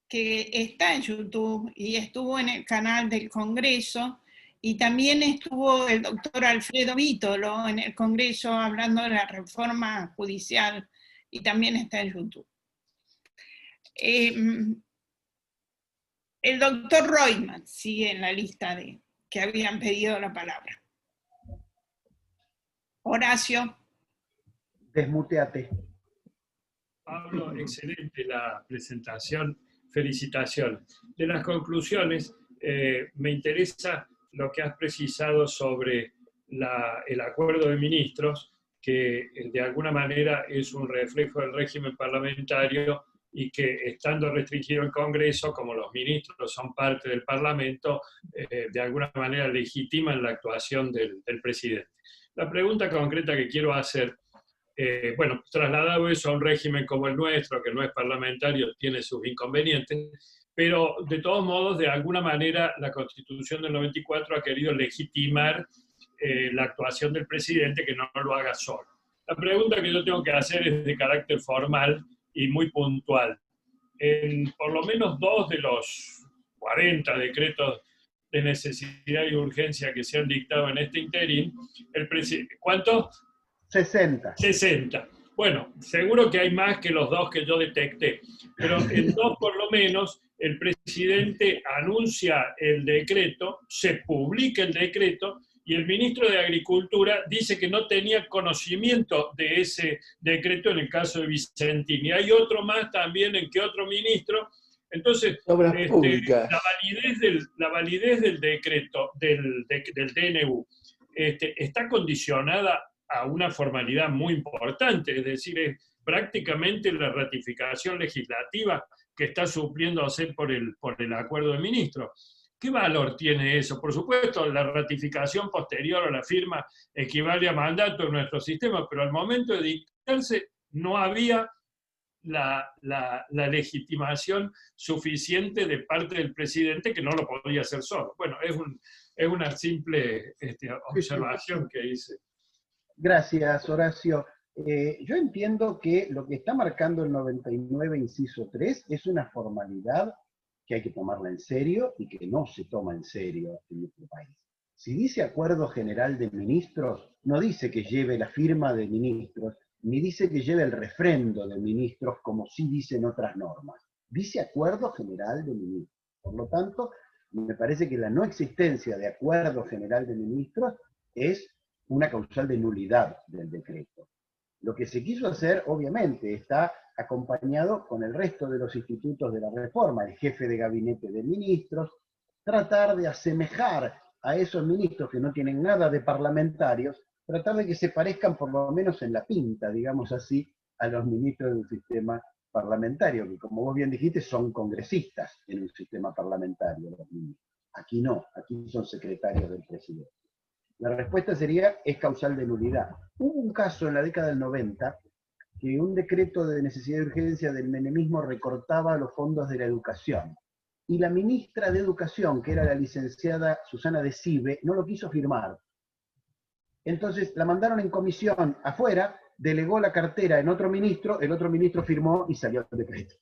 que está en YouTube y estuvo en el canal del Congreso, y también estuvo el doctor Alfredo Vítolo en el Congreso hablando de la reforma judicial, y también está en YouTube. El doctor Reutemann sigue en la lista de que habían pedido la palabra. Horacio. Desmuteate. Pablo, excelente la presentación. Felicitaciones. De las conclusiones, me interesa lo que has precisado sobre el acuerdo de ministros, que de alguna manera es un reflejo del régimen parlamentario y que, estando restringido el Congreso, como los ministros son parte del Parlamento, de alguna manera legitiman la actuación del presidente. La pregunta concreta que quiero hacer, bueno, trasladado eso a un régimen como el nuestro, que no es parlamentario, tiene sus inconvenientes, pero de todos modos, de alguna manera, la Constitución del 94 ha querido legitimar la actuación del presidente, que no lo haga solo. La pregunta que yo tengo que hacer es de carácter formal y muy puntual. En por lo menos 2 de los 40 decretos de necesidad y urgencia que se han dictado en este interín, el presidente, ¿cuánto? 60. 60. Bueno, seguro que hay más que los 2 que yo detecté, pero en 2 por lo menos el presidente anuncia el decreto, se publica el decreto, y el ministro de Agricultura dice que no tenía conocimiento de ese decreto en el caso de Vicentini. Hay otro más también en que otro ministro. Entonces, la validez del decreto, del DNU, está condicionada a una formalidad muy importante, es decir, es prácticamente la ratificación legislativa que está supliendo hacer por el acuerdo de ministros. ¿Qué valor tiene eso? Por supuesto, la ratificación posterior a la firma equivale a mandato en nuestro sistema, pero al momento de dictarse no había la legitimación suficiente de parte del presidente, que no lo podía hacer solo. Bueno, es una simple observación que hice. Gracias, Horacio. Yo entiendo que lo que está marcando el 99, inciso 3, es una formalidad que hay que tomarla en serio y que no se toma en serio en nuestro país. Si dice acuerdo general de ministros, no dice que lleve la firma de ministros, ni dice que lleve el refrendo de ministros, como sí dicen otras normas. Dice acuerdo general de ministros. Por lo tanto, me parece que la no existencia de acuerdo general de ministros es una causal de nulidad del decreto. Lo que se quiso hacer, obviamente, está acompañado con el resto de los institutos de la reforma, el jefe de gabinete de ministros, tratar de asemejar a esos ministros que no tienen nada de parlamentarios, tratar de que se parezcan por lo menos en la pinta, digamos así, a los ministros del sistema parlamentario, que como vos bien dijiste, son congresistas en un sistema parlamentario los ministros. Aquí no, aquí son secretarios del presidente. La respuesta sería, es causal de nulidad. Hubo un caso en la década del 90 que un decreto de necesidad de urgencia del menemismo recortaba los fondos de la educación. Y la ministra de Educación, que era la licenciada Susana de Cive, no lo quiso firmar. Entonces la mandaron en comisión afuera, delegó la cartera en otro ministro, el otro ministro firmó y salió el decreto.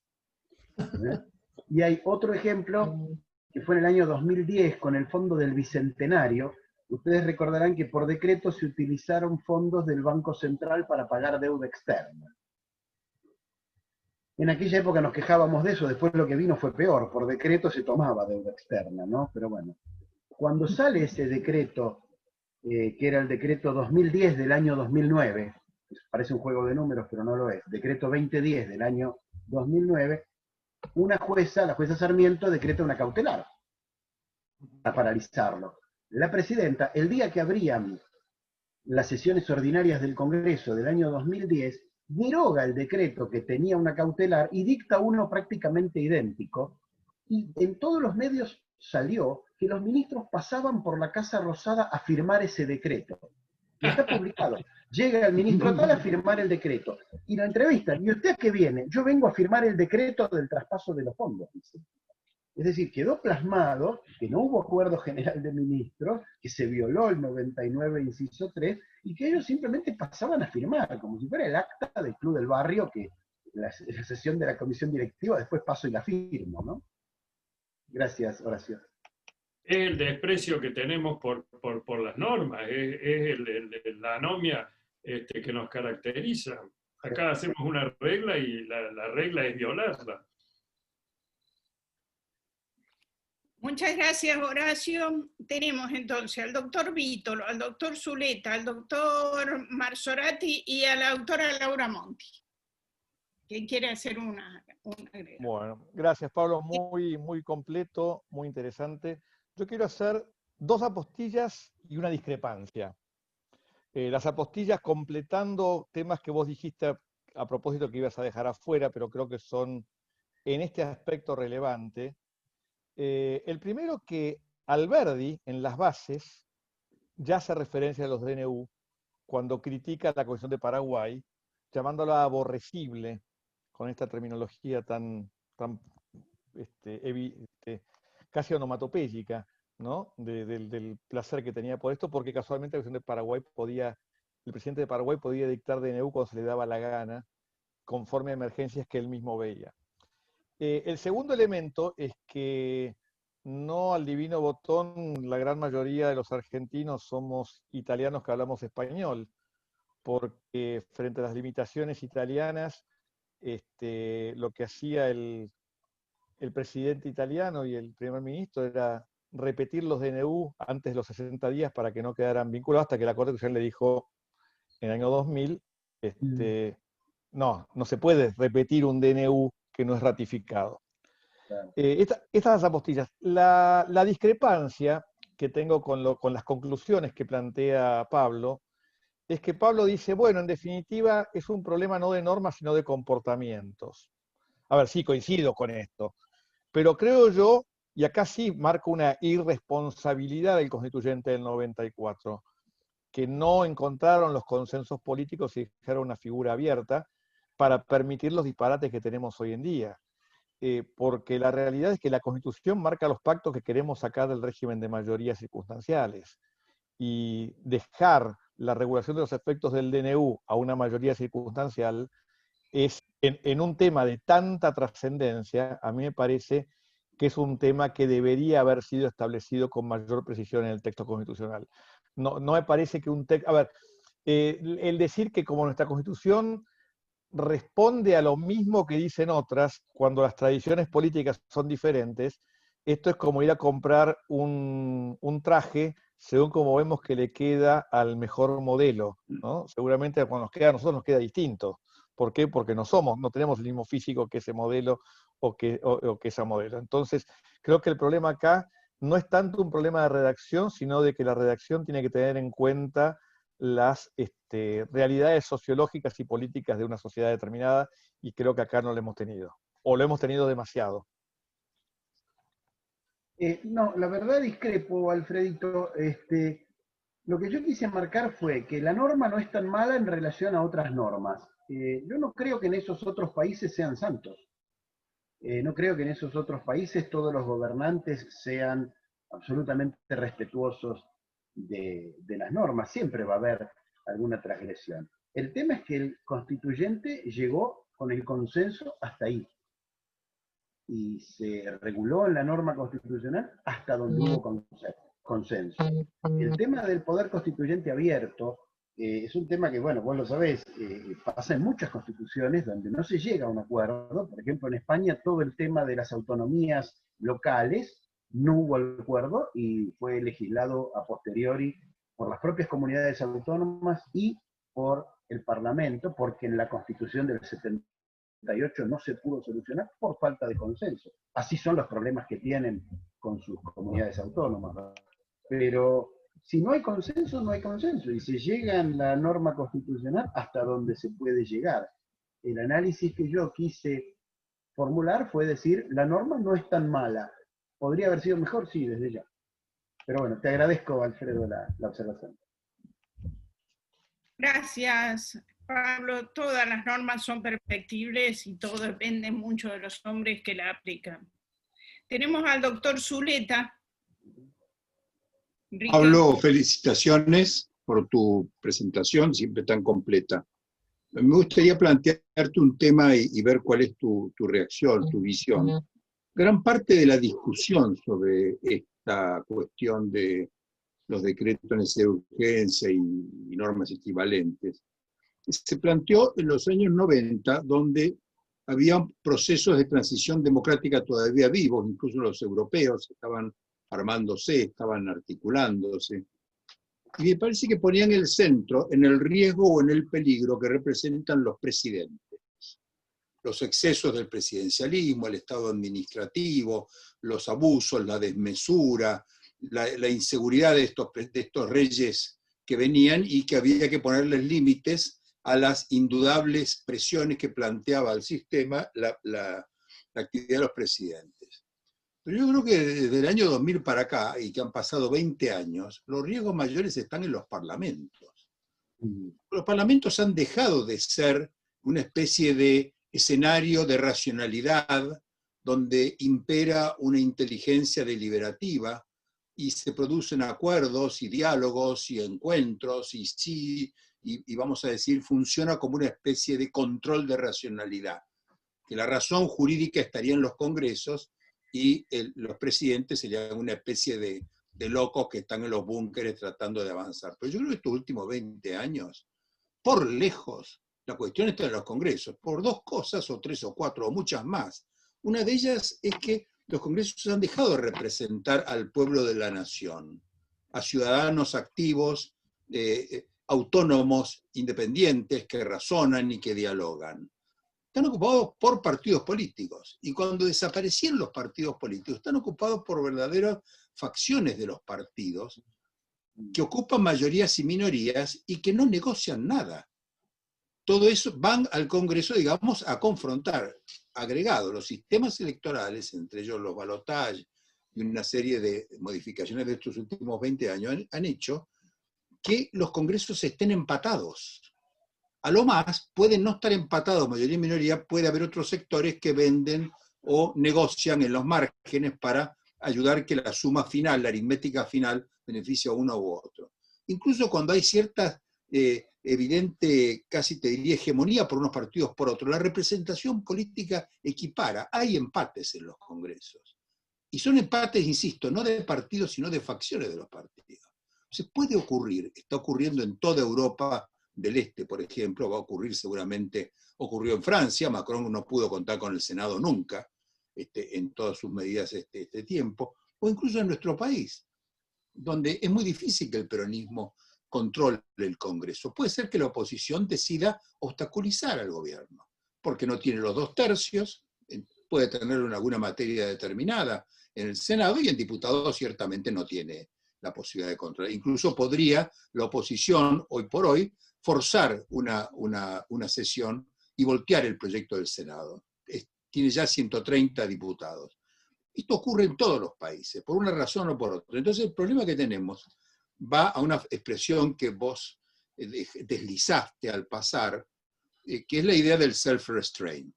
Y hay otro ejemplo, que fue en el año 2010, con el Fondo del Bicentenario. Ustedes recordarán que por decreto se utilizaron fondos del Banco Central para pagar deuda externa. En aquella época nos quejábamos de eso, después lo que vino fue peor, por decreto se tomaba deuda externa, ¿no? Pero bueno, cuando sale ese decreto, que era el decreto 2010 del año 2009, parece un juego de números, pero no lo es, decreto 2010 del año 2009, una jueza, la jueza Sarmiento, decreta una cautelar para paralizarlo. La presidenta, el día que abrían las sesiones ordinarias del Congreso del año 2010, deroga el decreto que tenía una cautelar y dicta uno prácticamente idéntico, y en todos los medios salió que los ministros pasaban por la Casa Rosada a firmar ese decreto. Y está publicado. Llega el ministro tal a firmar el decreto, y lo entrevistan. ¿Y usted a qué viene? Yo vengo a firmar el decreto del traspaso de los fondos, dice. Es decir, quedó plasmado que no hubo acuerdo general de ministros, que se violó el 99 inciso 3, y que ellos simplemente pasaban a firmar, como si fuera el acta del Club del Barrio, que la sesión de la comisión directiva después paso y la firmo, ¿no? Gracias, Horacio. Es el desprecio que tenemos por las normas, es la anomia que nos caracteriza. Acá hacemos una regla y la regla es violarla. Muchas gracias, Horacio. Tenemos entonces al doctor Vítolo, al doctor Zuleta, al doctor Marzorati y a la doctora Laura Monti, que quiere hacer una agregado. Bueno, gracias, Pablo. Muy completo, muy interesante. Yo quiero hacer dos apostillas y una discrepancia. Las apostillas completando temas que vos dijiste a propósito que ibas a dejar afuera, pero creo que son en este aspecto relevante. El primero, que Alberdi, en las bases, ya hace referencia a los DNU cuando critica la Constitución de Paraguay, llamándola aborrecible, con esta terminología tan casi onomatopéyica, ¿no? del placer que tenía por esto, porque casualmente la Constitución de Paraguay el presidente de Paraguay podía dictar DNU cuando se le daba la gana, conforme a emergencias que él mismo veía. El segundo elemento es que no al divino botón la gran mayoría de los argentinos somos italianos que hablamos español, porque frente a las limitaciones italianas, lo que hacía el presidente italiano y el primer ministro era repetir los DNU antes de los 60 días para que no quedaran vinculados, hasta que la Corte Constitucional le dijo en el año 2000, no se puede repetir un DNU que no es ratificado. Claro. Estas apostillas. La discrepancia que tengo con las conclusiones que plantea Pablo, es que Pablo dice, bueno, en definitiva es un problema no de normas, sino de comportamientos. A ver, sí, coincido con esto, pero creo yo, y acá sí marco una irresponsabilidad del constituyente del 94, que no encontraron los consensos políticos y dejaron una figura abierta para permitir los disparates que tenemos hoy en día. Porque la realidad es que la Constitución marca los pactos que queremos sacar del régimen de mayorías circunstanciales. Y dejar la regulación de los efectos del DNU a una mayoría circunstancial es, en un tema de tanta trascendencia, a mí me parece que es un tema que debería haber sido establecido con mayor precisión en el texto constitucional. No me parece que un texto... A ver, el decir que como nuestra Constitución responde a lo mismo que dicen otras, cuando las tradiciones políticas son diferentes, esto es como ir a comprar un traje según como vemos que le queda al mejor modelo, ¿no? Seguramente cuando nos queda a nosotros nos queda distinto. ¿Por qué? Porque no tenemos el mismo físico que ese modelo o que esa modelo. Entonces, creo que el problema acá no es tanto un problema de redacción, sino de que la redacción tiene que tener en cuenta las realidades sociológicas y políticas de una sociedad determinada, y creo que acá no lo hemos tenido, o lo hemos tenido demasiado. No, la verdad discrepo, Alfredito. Lo que yo quise marcar fue que la norma no es tan mala en relación a otras normas. Yo no creo que en esos otros países sean santos. No creo que en esos otros países todos los gobernantes sean absolutamente respetuosos de las normas. Siempre va a haber alguna transgresión. El tema es que el constituyente llegó con el consenso hasta ahí. Y se reguló en la norma constitucional hasta donde hubo consenso. El tema del poder constituyente abierto es un tema que, bueno, vos lo sabés, pasa en muchas constituciones donde no se llega a un acuerdo. Por ejemplo, en España todo el tema de las autonomías locales no hubo acuerdo y fue legislado a posteriori por las propias comunidades autónomas y por el Parlamento, porque en la Constitución del 78 no se pudo solucionar por falta de consenso. Así son los problemas que tienen con sus comunidades autónomas, ¿no? Pero si no hay consenso, no hay consenso, y se llega en la norma constitucional hasta donde se puede llegar. El análisis que yo quise formular fue decir, la norma no es tan mala. ¿Podría haber sido mejor? Sí, desde ya. Pero bueno, te agradezco, Alfredo, la observación. Gracias, Pablo. Todas las normas son perfectibles y todo depende mucho de los hombres que la aplican. Tenemos al doctor Zuleta. Pablo, felicitaciones por tu presentación, siempre tan completa. Me gustaría plantearte un tema y ver cuál es tu reacción, tu visión. Gran parte de la discusión sobre esta cuestión de los decretos de necesidad de urgencia y normas equivalentes se planteó en los años 90, donde había procesos de transición democrática todavía vivos, incluso los europeos estaban armándose, estaban articulándose. Y me parece que ponían el centro en el riesgo o en el peligro que representan los presidentes. Los excesos del presidencialismo, el estado administrativo, los abusos, la desmesura, la inseguridad de estos reyes que venían y que había que ponerles límites a las indudables presiones que planteaba el sistema la actividad de los presidentes. Pero yo creo que desde el año 2000 para acá, y que han pasado 20 años, los riesgos mayores están en los parlamentos. Los parlamentos han dejado de ser una especie de escenario de racionalidad donde impera una inteligencia deliberativa y se producen acuerdos y diálogos y encuentros y vamos a decir, funciona como una especie de control de racionalidad. Que la razón jurídica estaría en los congresos y los presidentes serían una especie de locos que están en los búnkeres tratando de avanzar. Pero yo creo que estos últimos 20 años, por lejos, la cuestión está en los congresos, por dos cosas, o tres o cuatro, o muchas más. Una de ellas es que los congresos han dejado de representar al pueblo de la nación, a ciudadanos activos, autónomos, independientes, que razonan y que dialogan. Están ocupados por partidos políticos. Y cuando desaparecieron los partidos políticos, están ocupados por verdaderas facciones de los partidos que ocupan mayorías y minorías y que no negocian nada. Todo eso van al Congreso, digamos, a confrontar. Agregado, los sistemas electorales, entre ellos los balotajes y una serie de modificaciones de estos últimos 20 años, han hecho que los congresos estén empatados. A lo más, pueden no estar empatados, mayoría y minoría, puede haber otros sectores que venden o negocian en los márgenes para ayudar que la suma final, la aritmética final, beneficie a uno u otro. Incluso cuando hay cierta evidente, casi te diría, hegemonía por unos partidos por otros, la representación política equipara, hay empates en los congresos. Y son empates, insisto, no de partidos, sino de facciones de los partidos. Se puede ocurrir, está ocurriendo en toda Europa del Este, por ejemplo, va a ocurrir seguramente, ocurrió en Francia, Macron no pudo contar con el Senado nunca, en todas sus medidas este tiempo, o incluso en nuestro país, donde es muy difícil que el peronismo controle el Congreso. Puede ser que la oposición decida obstaculizar al gobierno, porque no tiene los 2/3, puede tenerlo en alguna materia determinada en el Senado, y en diputados ciertamente no tiene la posibilidad de controlar. Incluso podría la oposición, hoy por hoy, forzar una sesión y voltear el proyecto del Senado. Tiene ya 130 diputados. Esto ocurre en todos los países, por una razón o por otra. Entonces el problema que tenemos va a una expresión que vos deslizaste al pasar, que es la idea del self-restraint.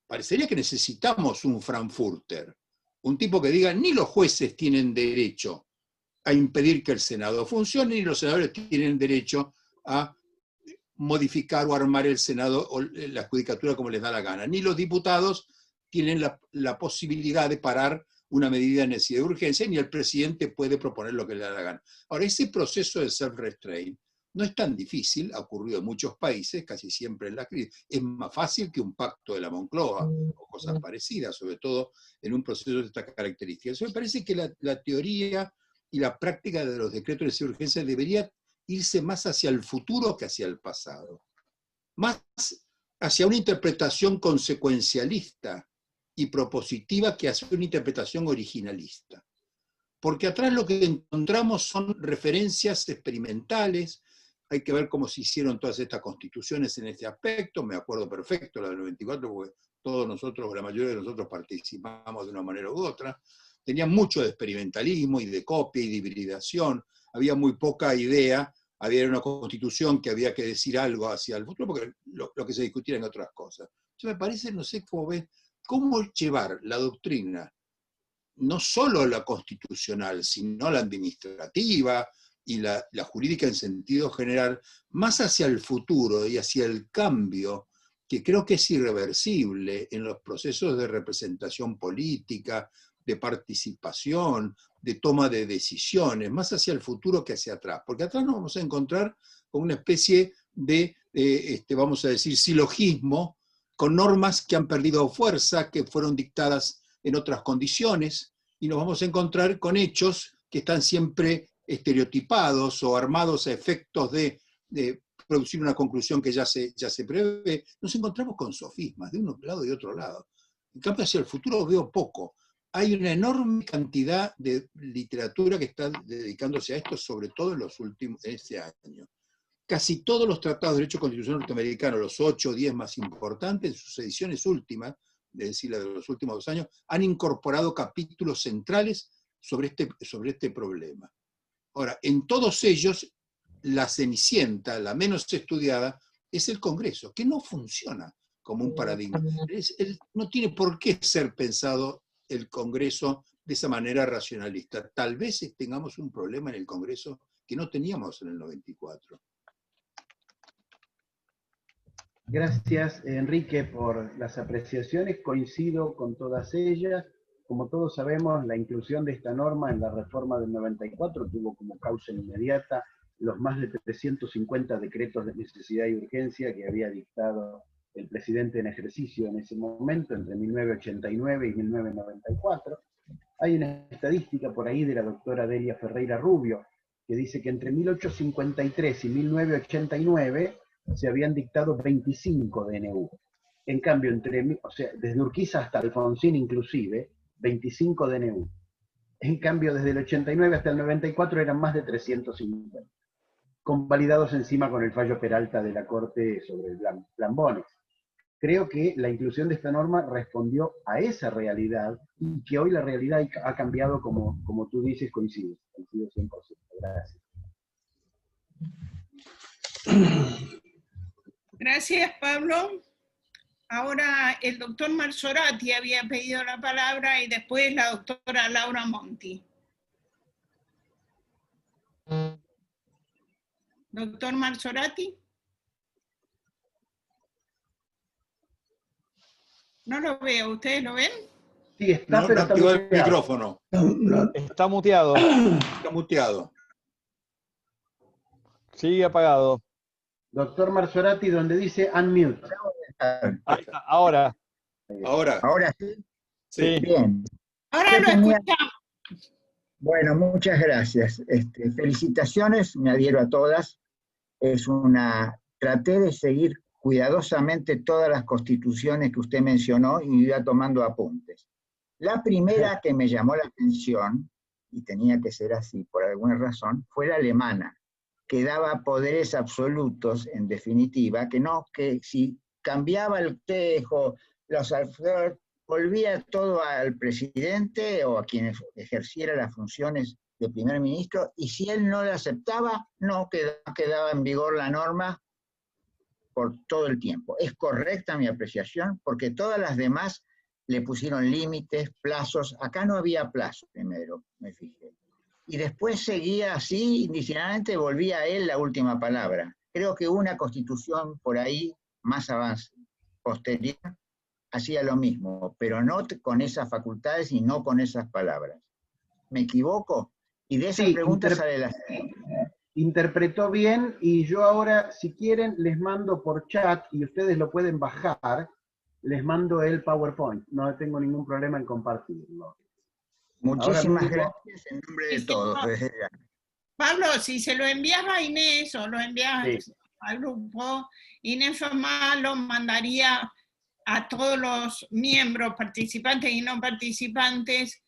Parecería que necesitamos un Frankfurter, un tipo que diga, ni los jueces tienen derecho a impedir que el Senado funcione, ni los senadores tienen derecho a modificar o armar el Senado o la judicatura como les da la gana, ni los diputados tienen la posibilidad de parar una medida de necesidad de urgencia, ni el presidente puede proponer lo que le da la gana. Ahora, ese proceso de self-restraint no es tan difícil, ha ocurrido en muchos países, casi siempre en la crisis. Es más fácil que un pacto de la Moncloa o cosas parecidas, sobre todo en un proceso de esta característica. Eso me parece que la teoría y la práctica de los decretos de necesidad de urgencia debería irse más hacia el futuro que hacia el pasado. Más hacia una interpretación consecuencialista y propositiva que hacia una interpretación originalista. Porque atrás lo que encontramos son referencias experimentales. Hay que ver cómo se hicieron todas estas constituciones en este aspecto. Me acuerdo perfecto la del 94, porque todos nosotros, la mayoría de nosotros participamos de una manera u otra. Tenía mucho de experimentalismo y de copia y de hibridación. Había muy poca idea. Había una constitución que había que decir algo hacia el futuro, porque lo que se discutía en otras cosas. Yo me parece, no sé cómo ves, cómo llevar la doctrina, no solo la constitucional, sino la administrativa y la jurídica en sentido general, más hacia el futuro y hacia el cambio, que creo que es irreversible en los procesos de representación política, de participación, de toma de decisiones, más hacia el futuro que hacia atrás. Porque atrás nos vamos a encontrar con una especie de, vamos a decir, silogismo, con normas que han perdido fuerza, que fueron dictadas en otras condiciones, y nos vamos a encontrar con hechos que están siempre estereotipados o armados a efectos de producir una conclusión que ya se prevé. Nos encontramos con sofismas, de un lado y de otro lado. En cambio, hacia el futuro veo poco. Hay una enorme cantidad de literatura que está dedicándose a esto, sobre todo en este año. Casi todos los tratados de derecho constitucional norteamericano, los 8 o 10 más importantes, en sus ediciones últimas, es decir, la de los últimos 2 años, han incorporado capítulos centrales sobre este problema. Ahora, en todos ellos, la cenicienta, la menos estudiada, es el Congreso, que no funciona como un paradigma. No tiene por qué ser pensado el Congreso de esa manera racionalista. Tal vez tengamos un problema en el Congreso que no teníamos en el 94. Gracias, Enrique, por las apreciaciones. Coincido con todas ellas. Como todos sabemos, la inclusión de esta norma en la reforma del 94 tuvo como causa inmediata los más de 350 decretos de necesidad y urgencia que había dictado el presidente en ejercicio en ese momento, entre 1989 y 1994. Hay una estadística por ahí de la doctora Delia Ferreira Rubio, que dice que entre 1853 y 1989 se habían dictado 25 DNU. En cambio, desde Urquiza hasta Alfonsín inclusive, 25 DNU. En cambio, desde el 89 hasta el 94 eran más de 350, convalidados encima con el fallo Peralta de la Corte sobre Lambones. Creo que la inclusión de esta norma respondió a esa realidad y que hoy la realidad ha cambiado, como tú dices, coincido 100%. Gracias. Gracias, Pablo. Ahora el doctor Marzorati había pedido la palabra y después la doctora Laura Monti. Doctor Marzorati. No lo veo, ¿ustedes lo ven? Sí, está, No, pero no está activó el muteado. micrófono. Está muteado. Está muteado. Sigue apagado. Doctor Marzorati, donde dice unmute. Ahí está, ahora. Ahora, Ahora sí, Sí. bien. Ahora Yo lo tenía- escuchamos. Bueno, muchas gracias. Felicitaciones, me adhiero a todas. Traté de seguir cuidadosamente todas las constituciones que usted mencionó y iba tomando apuntes. La primera que me llamó la atención, y tenía que ser así por alguna razón, fue la alemana, que daba poderes absolutos, en definitiva, que si cambiaba el tejo, volvía todo al presidente o a quien ejerciera las funciones de primer ministro, y si él no lo aceptaba, no quedaba en vigor la norma por todo el tiempo. Es correcta mi apreciación, porque todas las demás le pusieron límites, plazos. Acá no había plazo primero, me fijé. Y después seguía así, indignadamente volvía a él la última palabra. Creo que una constitución por ahí, más avance, posterior, hacía lo mismo, pero no con esas facultades y no con esas palabras. ¿Me equivoco? Y de esa Sí, pregunta sale la... interpretó bien, y yo ahora, si quieren, les mando por chat, y ustedes lo pueden bajar, les mando el PowerPoint. No tengo ningún problema en compartirlo. Muchísimas mismo- gracias en nombre de todos. Desde ya. Pablo, si se lo envías a Inés o lo envías Sí. al grupo, Inés Fermán lo mandaría a todos los miembros, participantes y no participantes,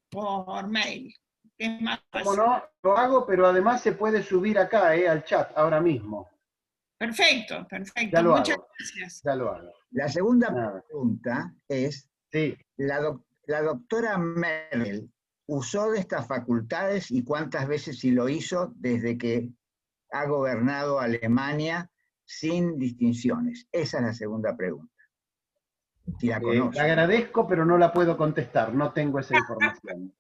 por mail. Es más Como fácil. no, lo hago, pero además se puede subir acá, al chat, ahora mismo. Perfecto, perfecto. Ya lo Muchas hago. gracias. Ya lo hago. La segunda Nada. pregunta es, Sí. la doctora Merkel usó de estas facultades y cuántas veces si lo hizo desde que ha gobernado Alemania sin distinciones. Esa es la segunda pregunta. Si la La conoce. agradezco, pero no la puedo contestar. No tengo esa información.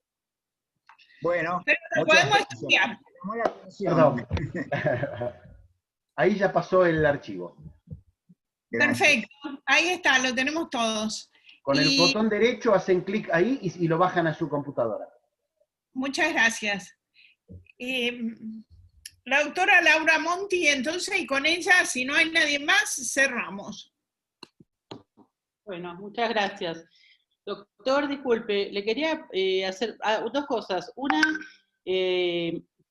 Bueno, Pero lo muchas podemos gracias. estudiar. Me llamó la atención. Perdón. Ahí ya pasó el archivo. Gracias. Perfecto. Ahí está, lo tenemos todos. Con el Y botón derecho hacen clic ahí y lo bajan a su computadora. muchas gracias. La doctora Laura Monti, entonces, y con ella, si no hay nadie más, cerramos. Bueno, muchas gracias. Doctor, disculpe, le quería hacer dos cosas. Una,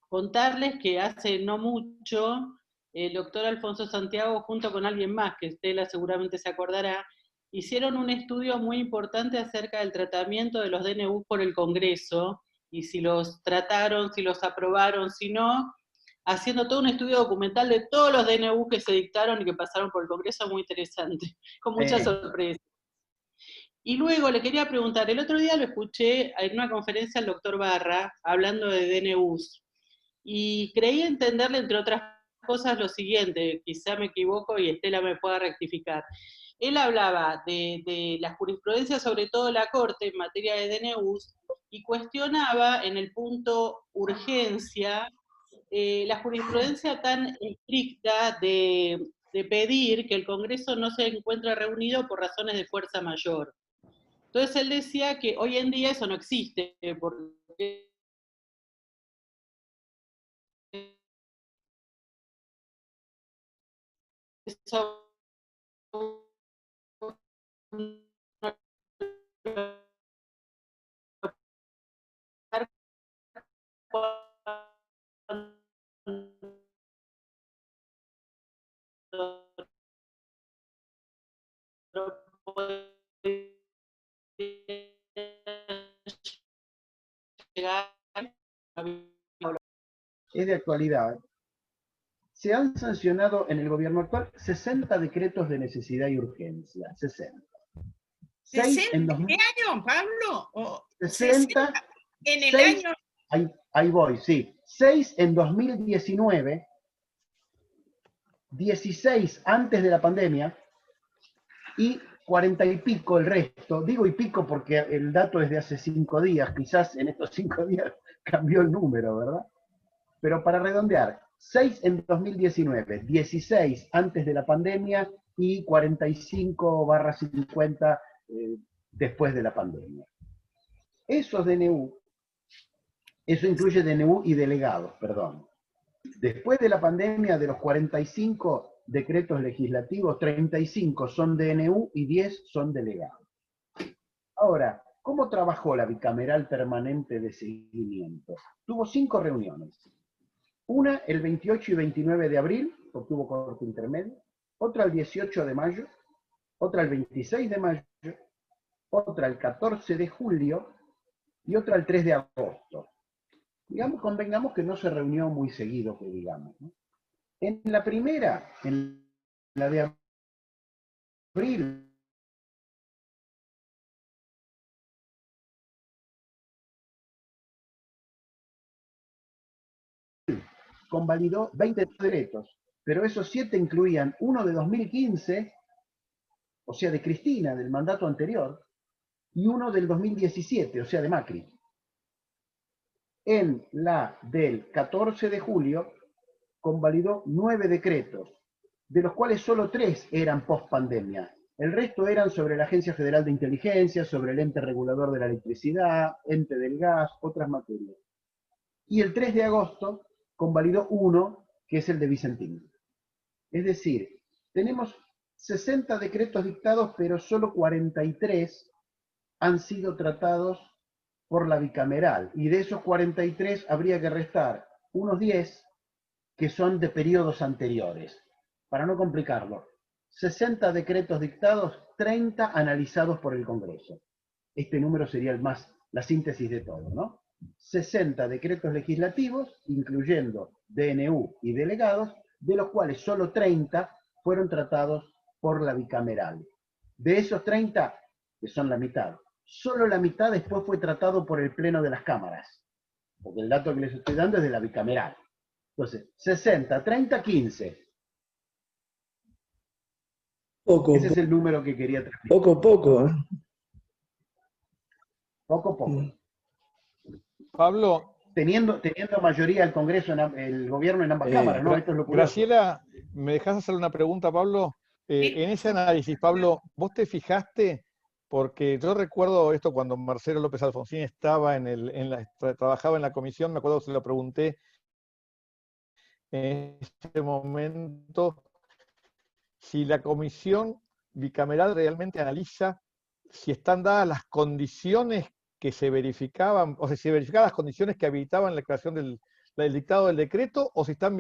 contarles que hace no mucho, el doctor Alfonso Santiago, junto con alguien más, que Estela seguramente se acordará, hicieron un estudio muy importante acerca del tratamiento de los DNU por el Congreso, y si los trataron, si los aprobaron, si no, haciendo todo un estudio documental de todos los DNU que se dictaron y que pasaron por el Congreso, muy interesante, con mucha sorpresa. Y luego le quería preguntar, el otro día lo escuché en una conferencia al doctor Barra, hablando de DNUs, y creí entenderle, entre otras cosas, lo siguiente, quizá me equivoco y Estela me pueda rectificar. Él hablaba de la jurisprudencia, sobre todo la Corte, en materia de DNUs, y cuestionaba en el punto urgencia la jurisprudencia tan estricta de pedir que el Congreso no se encuentre reunido por razones de fuerza mayor. Entonces él decía que hoy en día eso no existe, porque eso Es de actualidad. Se han sancionado en el gobierno actual 60 decretos de necesidad y urgencia. 60. 6 en ¿60? ¿Qué año, Pablo? ¿O 60 en el 6, año? ahí voy, sí. 6 en 2019, 16 antes de la pandemia y 40 y pico el resto. Digo y pico porque el dato es de hace 5 días, quizás en estos 5 días cambió el número, ¿verdad? Pero para redondear, 6 en 2019, 16 antes de la pandemia y 45/50 después de la pandemia. Esos DNU, eso incluye DNU y delegados, perdón. Después de la pandemia, de los 45 decretos legislativos, 35 son DNU y 10 son delegados. Ahora, ¿cómo trabajó la bicameral permanente de seguimiento? Tuvo 5 reuniones. Una el 28 y 29 de abril, porque hubo corte intermedio. Otra el 18 de mayo. Otra el 26 de mayo. Otra el 14 de julio. Y otra el 3 de agosto. Digamos, convengamos que no se reunió muy seguido, que digamos, ¿no? En la primera, en la de abril, convalidó 20 decretos, pero esos 7 incluían uno de 2015, o sea, de Cristina, del mandato anterior, y uno del 2017, o sea, de Macri. En la del 14 de julio, convalidó 9 decretos, de los cuales solo 3 eran post-pandemia. El resto eran sobre la Agencia Federal de Inteligencia, sobre el ente regulador de la electricidad, ente del gas, otras materias. Y el 3 de agosto convalidó uno, que es el de Vicentín. Es decir, tenemos 60 decretos dictados, pero solo 43 han sido tratados por la bicameral. Y de esos 43 habría que restar unos 10 que son de periodos anteriores. Para no complicarlo, 60 decretos dictados, 30 analizados por el Congreso. Este número sería la síntesis de todo, ¿no? 60 decretos legislativos, incluyendo DNU y delegados, de los cuales solo 30 fueron tratados por la bicameral. De esos 30, que son la mitad, solo la mitad después fue tratado por el Pleno de las Cámaras, porque el dato que les estoy dando es de la bicameral. Entonces, 60, 30, 15. Poco. Ese es el número que quería transmitir. Poco, ¿eh? Poco. Pablo. Teniendo mayoría el Congreso, el gobierno en ambas cámaras, ¿no? Esto es lo curioso. Graciela, ¿me dejas hacer una pregunta, Pablo? En ese análisis, Pablo, ¿vos te fijaste? Porque yo recuerdo esto cuando Marcelo López Alfonsín estaba trabajaba en la comisión, me acuerdo que se lo pregunté en ese momento, si la comisión bicameral realmente analiza si están dadas las condiciones que se verificaban, o sea, si se verificaban las condiciones que habilitaban la creación del dictado del decreto, o si están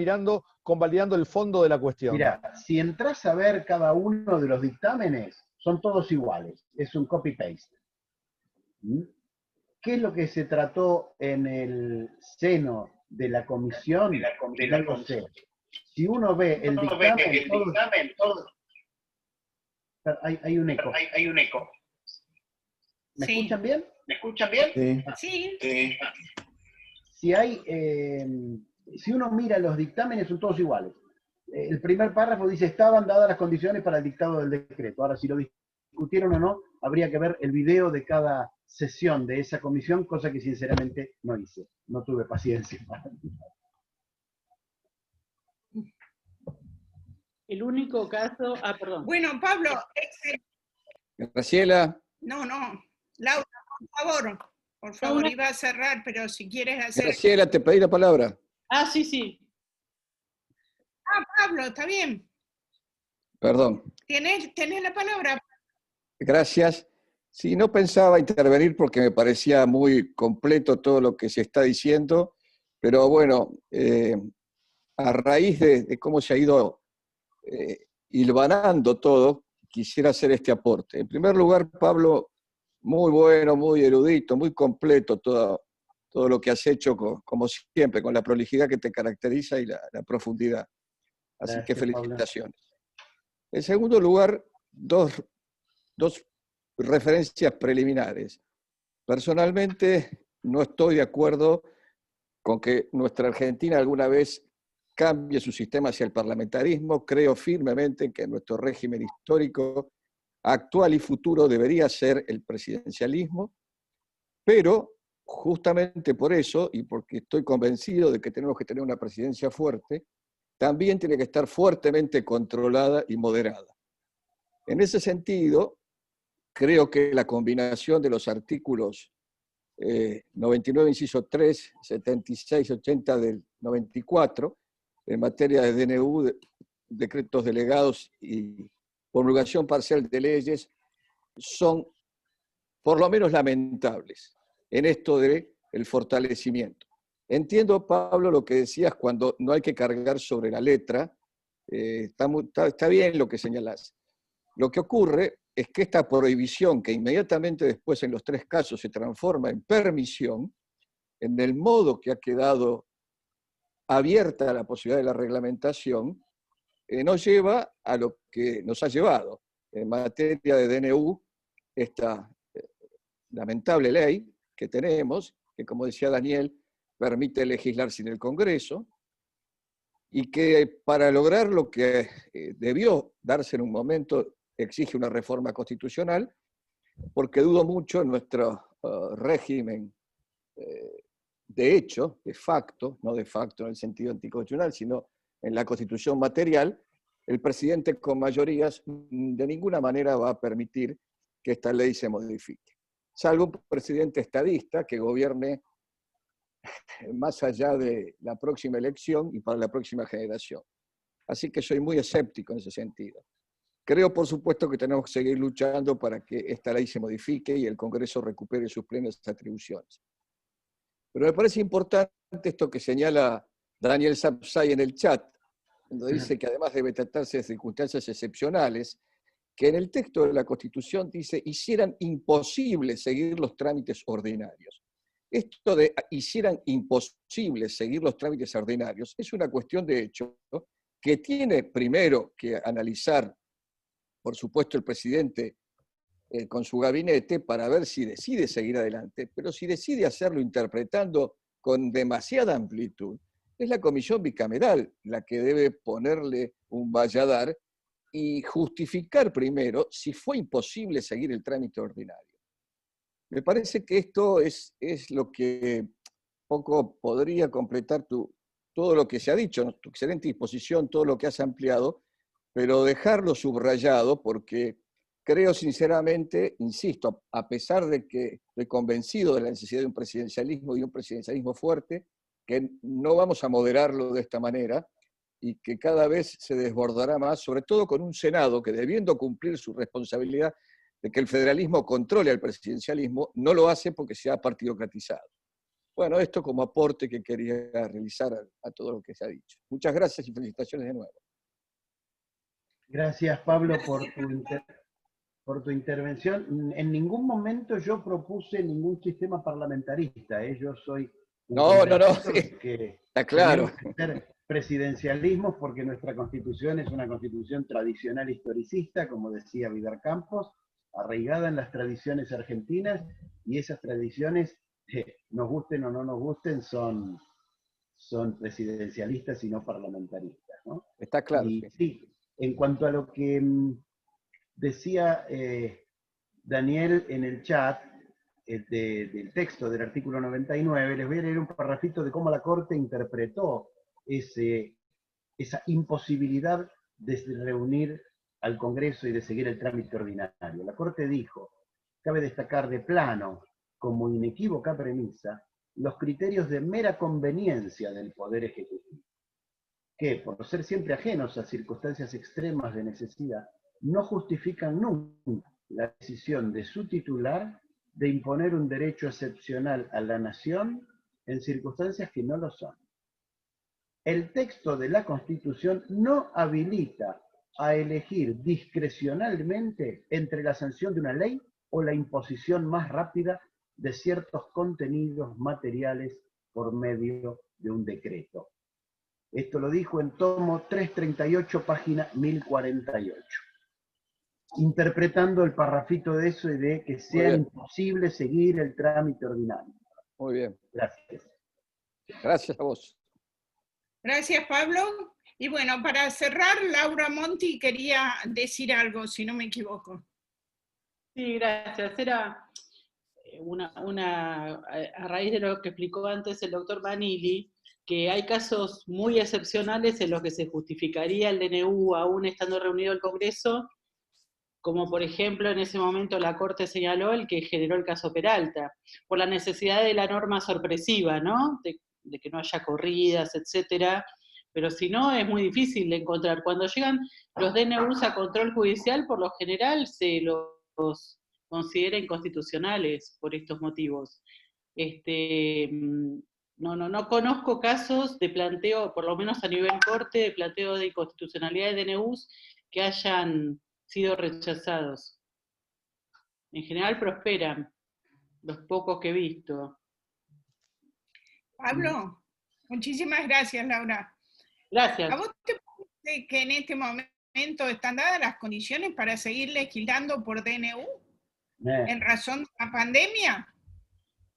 convalidando el fondo de la cuestión. Mira, si entras a ver cada uno de los dictámenes, son todos iguales, es un copy-paste. ¿Qué es lo que se trató en el seno de la comisión? No sé. Si uno ve el dictamen, hay un eco. ¿Me escuchan bien? ¿Me escuchan bien? Sí. Si uno mira los dictámenes, son todos iguales. El primer párrafo dice, estaban dadas las condiciones para el dictado del decreto. Ahora, si lo discutieron o no, habría que ver el video de cada sesión de esa comisión, cosa que sinceramente no hice. No tuve paciencia. El único caso... perdón. Bueno, Pablo... Graciela. No. Laura, por favor, iba a cerrar, pero si quieres hacer... Graciela, te pedí la palabra. Sí. Pablo, está bien. Perdón. ¿Tenés la palabra? Gracias. Sí, no pensaba intervenir porque me parecía muy completo todo lo que se está diciendo, pero bueno, a raíz de cómo se ha ido hilvanando todo, quisiera hacer este aporte. En primer lugar, Pablo, muy bueno, muy erudito, muy completo todo lo que has hecho, como siempre, con la prolijidad que te caracteriza y la profundidad. Así que felicitaciones. Pablo. En segundo lugar, dos referencias preliminares. Personalmente, no estoy de acuerdo con que nuestra Argentina alguna vez cambie su sistema hacia el parlamentarismo. Creo firmemente que nuestro régimen histórico actual y futuro debería ser el presidencialismo, pero justamente por eso, y porque estoy convencido de que tenemos que tener una presidencia fuerte, también tiene que estar fuertemente controlada y moderada. En ese sentido, creo que la combinación de los artículos 99, inciso 3, 76, 80 del 94, en materia de DNU, decretos delegados y promulgación parcial de leyes, son por lo menos lamentables en esto del fortalecimiento. Entiendo, Pablo, lo que decías cuando no hay que cargar sobre la letra. Está bien lo que señalás. Lo que ocurre es que esta prohibición, que inmediatamente después en los 3 casos se transforma en permisión, en el modo que ha quedado abierta la posibilidad de la reglamentación, nos lleva a lo que nos ha llevado. En materia de DNU, esta lamentable ley que tenemos, que como decía Daniel, permite legislar sin el Congreso, y que para lograr lo que debió darse en un momento exige una reforma constitucional, porque dudo mucho en nuestro régimen de hecho, de facto, no de facto en el sentido anticonstitucional, sino en la Constitución material, el presidente con mayorías de ninguna manera va a permitir que esta ley se modifique, salvo un presidente estadista que gobierne más allá de la próxima elección y para la próxima generación. Así que soy muy escéptico en ese sentido. Creo, por supuesto, que tenemos que seguir luchando para que esta ley se modifique y el Congreso recupere sus plenas atribuciones. Pero me parece importante esto que señala Daniel Sapsay en el chat, cuando dice que además debe tratarse de circunstancias excepcionales, que en el texto de la Constitución dice hicieran imposible seguir los trámites ordinarios. Esto de hicieran imposible seguir los trámites ordinarios es una cuestión de hecho que tiene primero que analizar, por supuesto, el presidente con su gabinete para ver si decide seguir adelante, pero si decide hacerlo interpretando con demasiada amplitud, es la comisión bicameral la que debe ponerle un valladar y justificar primero si fue imposible seguir el trámite ordinario. Me parece que esto es lo que poco podría completar todo lo que se ha dicho, tu excelente disposición, todo lo que has ampliado, pero dejarlo subrayado porque creo sinceramente, insisto, a pesar de que estoy convencido de la necesidad de un presidencialismo y un presidencialismo fuerte, que no vamos a moderarlo de esta manera y que cada vez se desbordará más, sobre todo con un Senado que, debiendo cumplir su responsabilidad de que el federalismo controle al presidencialismo, no lo hace porque se ha partidocratizado. Bueno, esto como aporte que quería realizar a todo lo que se ha dicho. Muchas gracias y felicitaciones de nuevo. Gracias, Pablo, por tu intervención. En ningún momento yo propuse ningún sistema parlamentarista. Yo soy No, que está claro. tenemos que ser presidencialismos porque nuestra Constitución es una Constitución tradicional historicista, como decía Vidal Campos, arraigada en las tradiciones argentinas, y esas tradiciones, nos gusten o no nos gusten, son presidencialistas y no parlamentaristas, ¿no? Está claro. Y sí, en cuanto a lo que decía Daniel en el chat del texto del artículo 99, les voy a leer un parrafito de cómo la Corte interpretó esa imposibilidad de reunir al Congreso y de seguir el trámite ordinario. La Corte dijo: cabe destacar de plano, como inequívoca premisa, los criterios de mera conveniencia del Poder Ejecutivo, que, por ser siempre ajenos a circunstancias extremas de necesidad, no justifican nunca la decisión de su titular de imponer un derecho excepcional a la nación en circunstancias que no lo son. El texto de la Constitución no habilita a elegir discrecionalmente entre la sanción de una ley o la imposición más rápida de ciertos contenidos materiales por medio de un decreto. Esto lo dijo en tomo 338, página 1048. Interpretando el parrafito de eso y de que sea imposible seguir el trámite ordinario. Muy bien. Gracias. Gracias a vos. Gracias, Pablo. Y bueno, para cerrar, Laura Monti quería decir algo, si no me equivoco. Sí, gracias. Era a raíz de lo que explicó antes el doctor Vanilli, que hay casos muy excepcionales en los que se justificaría el DNU aún estando reunido el Congreso, como por ejemplo en ese momento la Corte señaló el que generó el caso Peralta, por la necesidad de la norma sorpresiva, ¿no? De que no haya corridas, etcétera, pero si no es muy difícil de encontrar. Cuando llegan los DNUs a control judicial, por lo general se los considera inconstitucionales por estos motivos. No conozco casos de planteo, por lo menos a nivel corte, de planteo de inconstitucionalidad de DNUs que hayan sido rechazados. En general prosperan, los pocos que he visto. Pablo, muchísimas gracias, Laura. Gracias. ¿A vos te parece que en este momento están dadas las condiciones para seguir legislando por DNU en razón de la pandemia?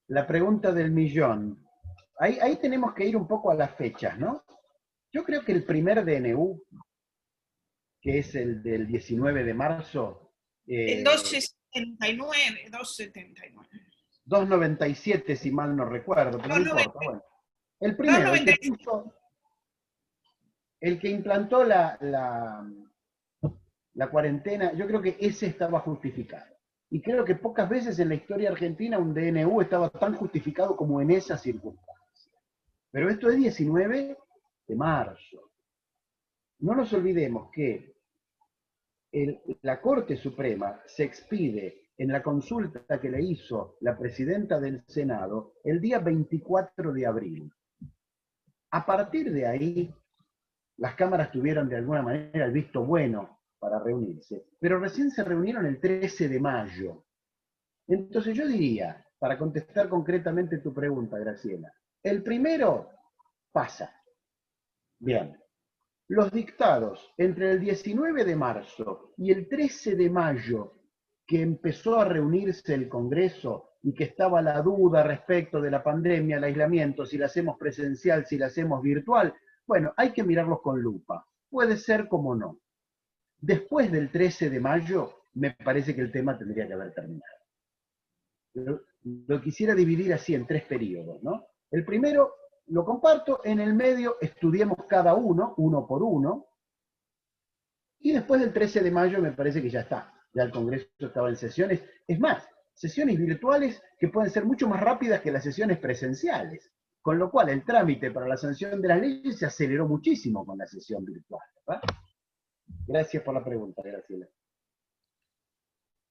La pregunta del millón. Ahí tenemos que ir un poco a las fechas, ¿no? Yo creo que el primer DNU, que es el del 19 de marzo... el 279, 279. 297, si mal no recuerdo, pero no importa. Bueno, el primero, el que implantó la cuarentena, yo creo que ese estaba justificado. Y creo que pocas veces en la historia argentina un DNU estaba tan justificado como en esa circunstancia. Pero esto es 19 de marzo. No nos olvidemos que la Corte Suprema se expide en la consulta que le hizo la presidenta del Senado el día 24 de abril. A partir de ahí, las cámaras tuvieron de alguna manera el visto bueno para reunirse, pero recién se reunieron el 13 de mayo. Entonces yo diría, para contestar concretamente tu pregunta, Graciela, el primero pasa. Bien. Los dictados entre el 19 de marzo y el 13 de mayo, que empezó a reunirse el Congreso y que estaba la duda respecto de la pandemia, el aislamiento, si la hacemos presencial, si la hacemos virtual, bueno, hay que mirarlos con lupa. Puede ser como no. Después del 13 de mayo, me parece que el tema tendría que haber terminado. Lo quisiera dividir así en 3 periodos, ¿no? El primero, lo comparto, en el medio estudiemos cada uno por uno, y después del 13 de mayo me parece que ya está. Ya el Congreso estaba en sesiones. Es más, sesiones virtuales que pueden ser mucho más rápidas que las sesiones presenciales. Con lo cual el trámite para la sanción de las leyes se aceleró muchísimo con la sesión virtual, ¿verdad? Gracias por la pregunta, Graciela.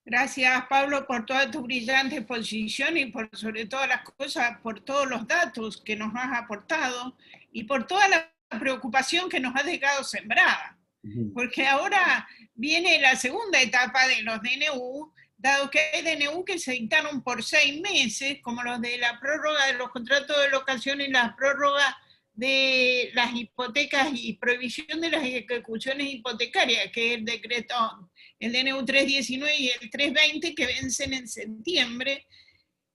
Gracias, Pablo, por toda tu brillante exposición y por sobre todas las cosas, por todos los datos que nos has aportado y por toda la preocupación que nos has dejado sembrada. Porque ahora viene la segunda etapa de los DNU, dado que hay DNU que se dictaron por 6 meses, como los de la prórroga de los contratos de locación y la prórroga de las hipotecas y prohibición de las ejecuciones hipotecarias, que es el decreto, el DNU 319 y el 320, que vencen en septiembre,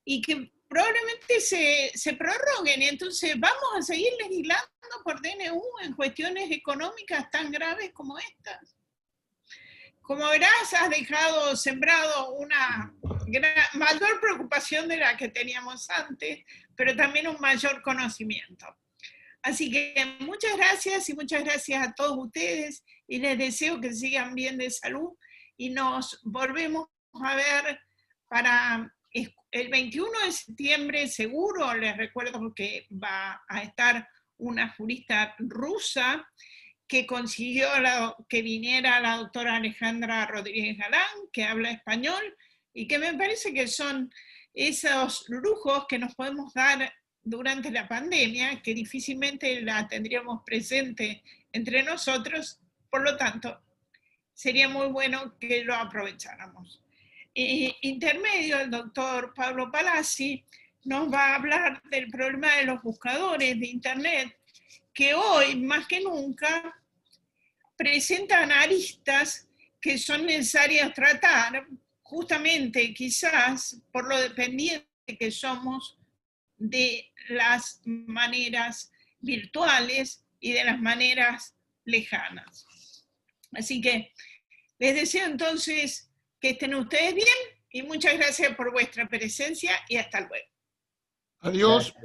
y que probablemente se prorroguen. Entonces vamos a seguir legislando por DNU en cuestiones económicas tan graves como estas. Como verás, has dejado sembrado una mayor preocupación de la que teníamos antes, pero también un mayor conocimiento. Así que muchas gracias y muchas gracias a todos ustedes y les deseo que sigan bien de salud y nos volvemos a ver para el 21 de septiembre seguro. Les recuerdo que va a estar una jurista rusa que consiguió que viniera la doctora Alejandra Rodríguez Galán, que habla español, y que me parece que son esos lujos que nos podemos dar durante la pandemia, que difícilmente la tendríamos presente entre nosotros, por lo tanto, sería muy bueno que lo aprovecháramos. Intermedio, el doctor Pablo Palazzi nos va a hablar del problema de los buscadores de Internet, que hoy, más que nunca, presentan aristas que son necesarias tratar, justamente quizás por lo dependiente que somos de las maneras virtuales y de las maneras lejanas. Así que les deseo entonces que estén ustedes bien y muchas gracias por vuestra presencia y hasta luego. Adiós.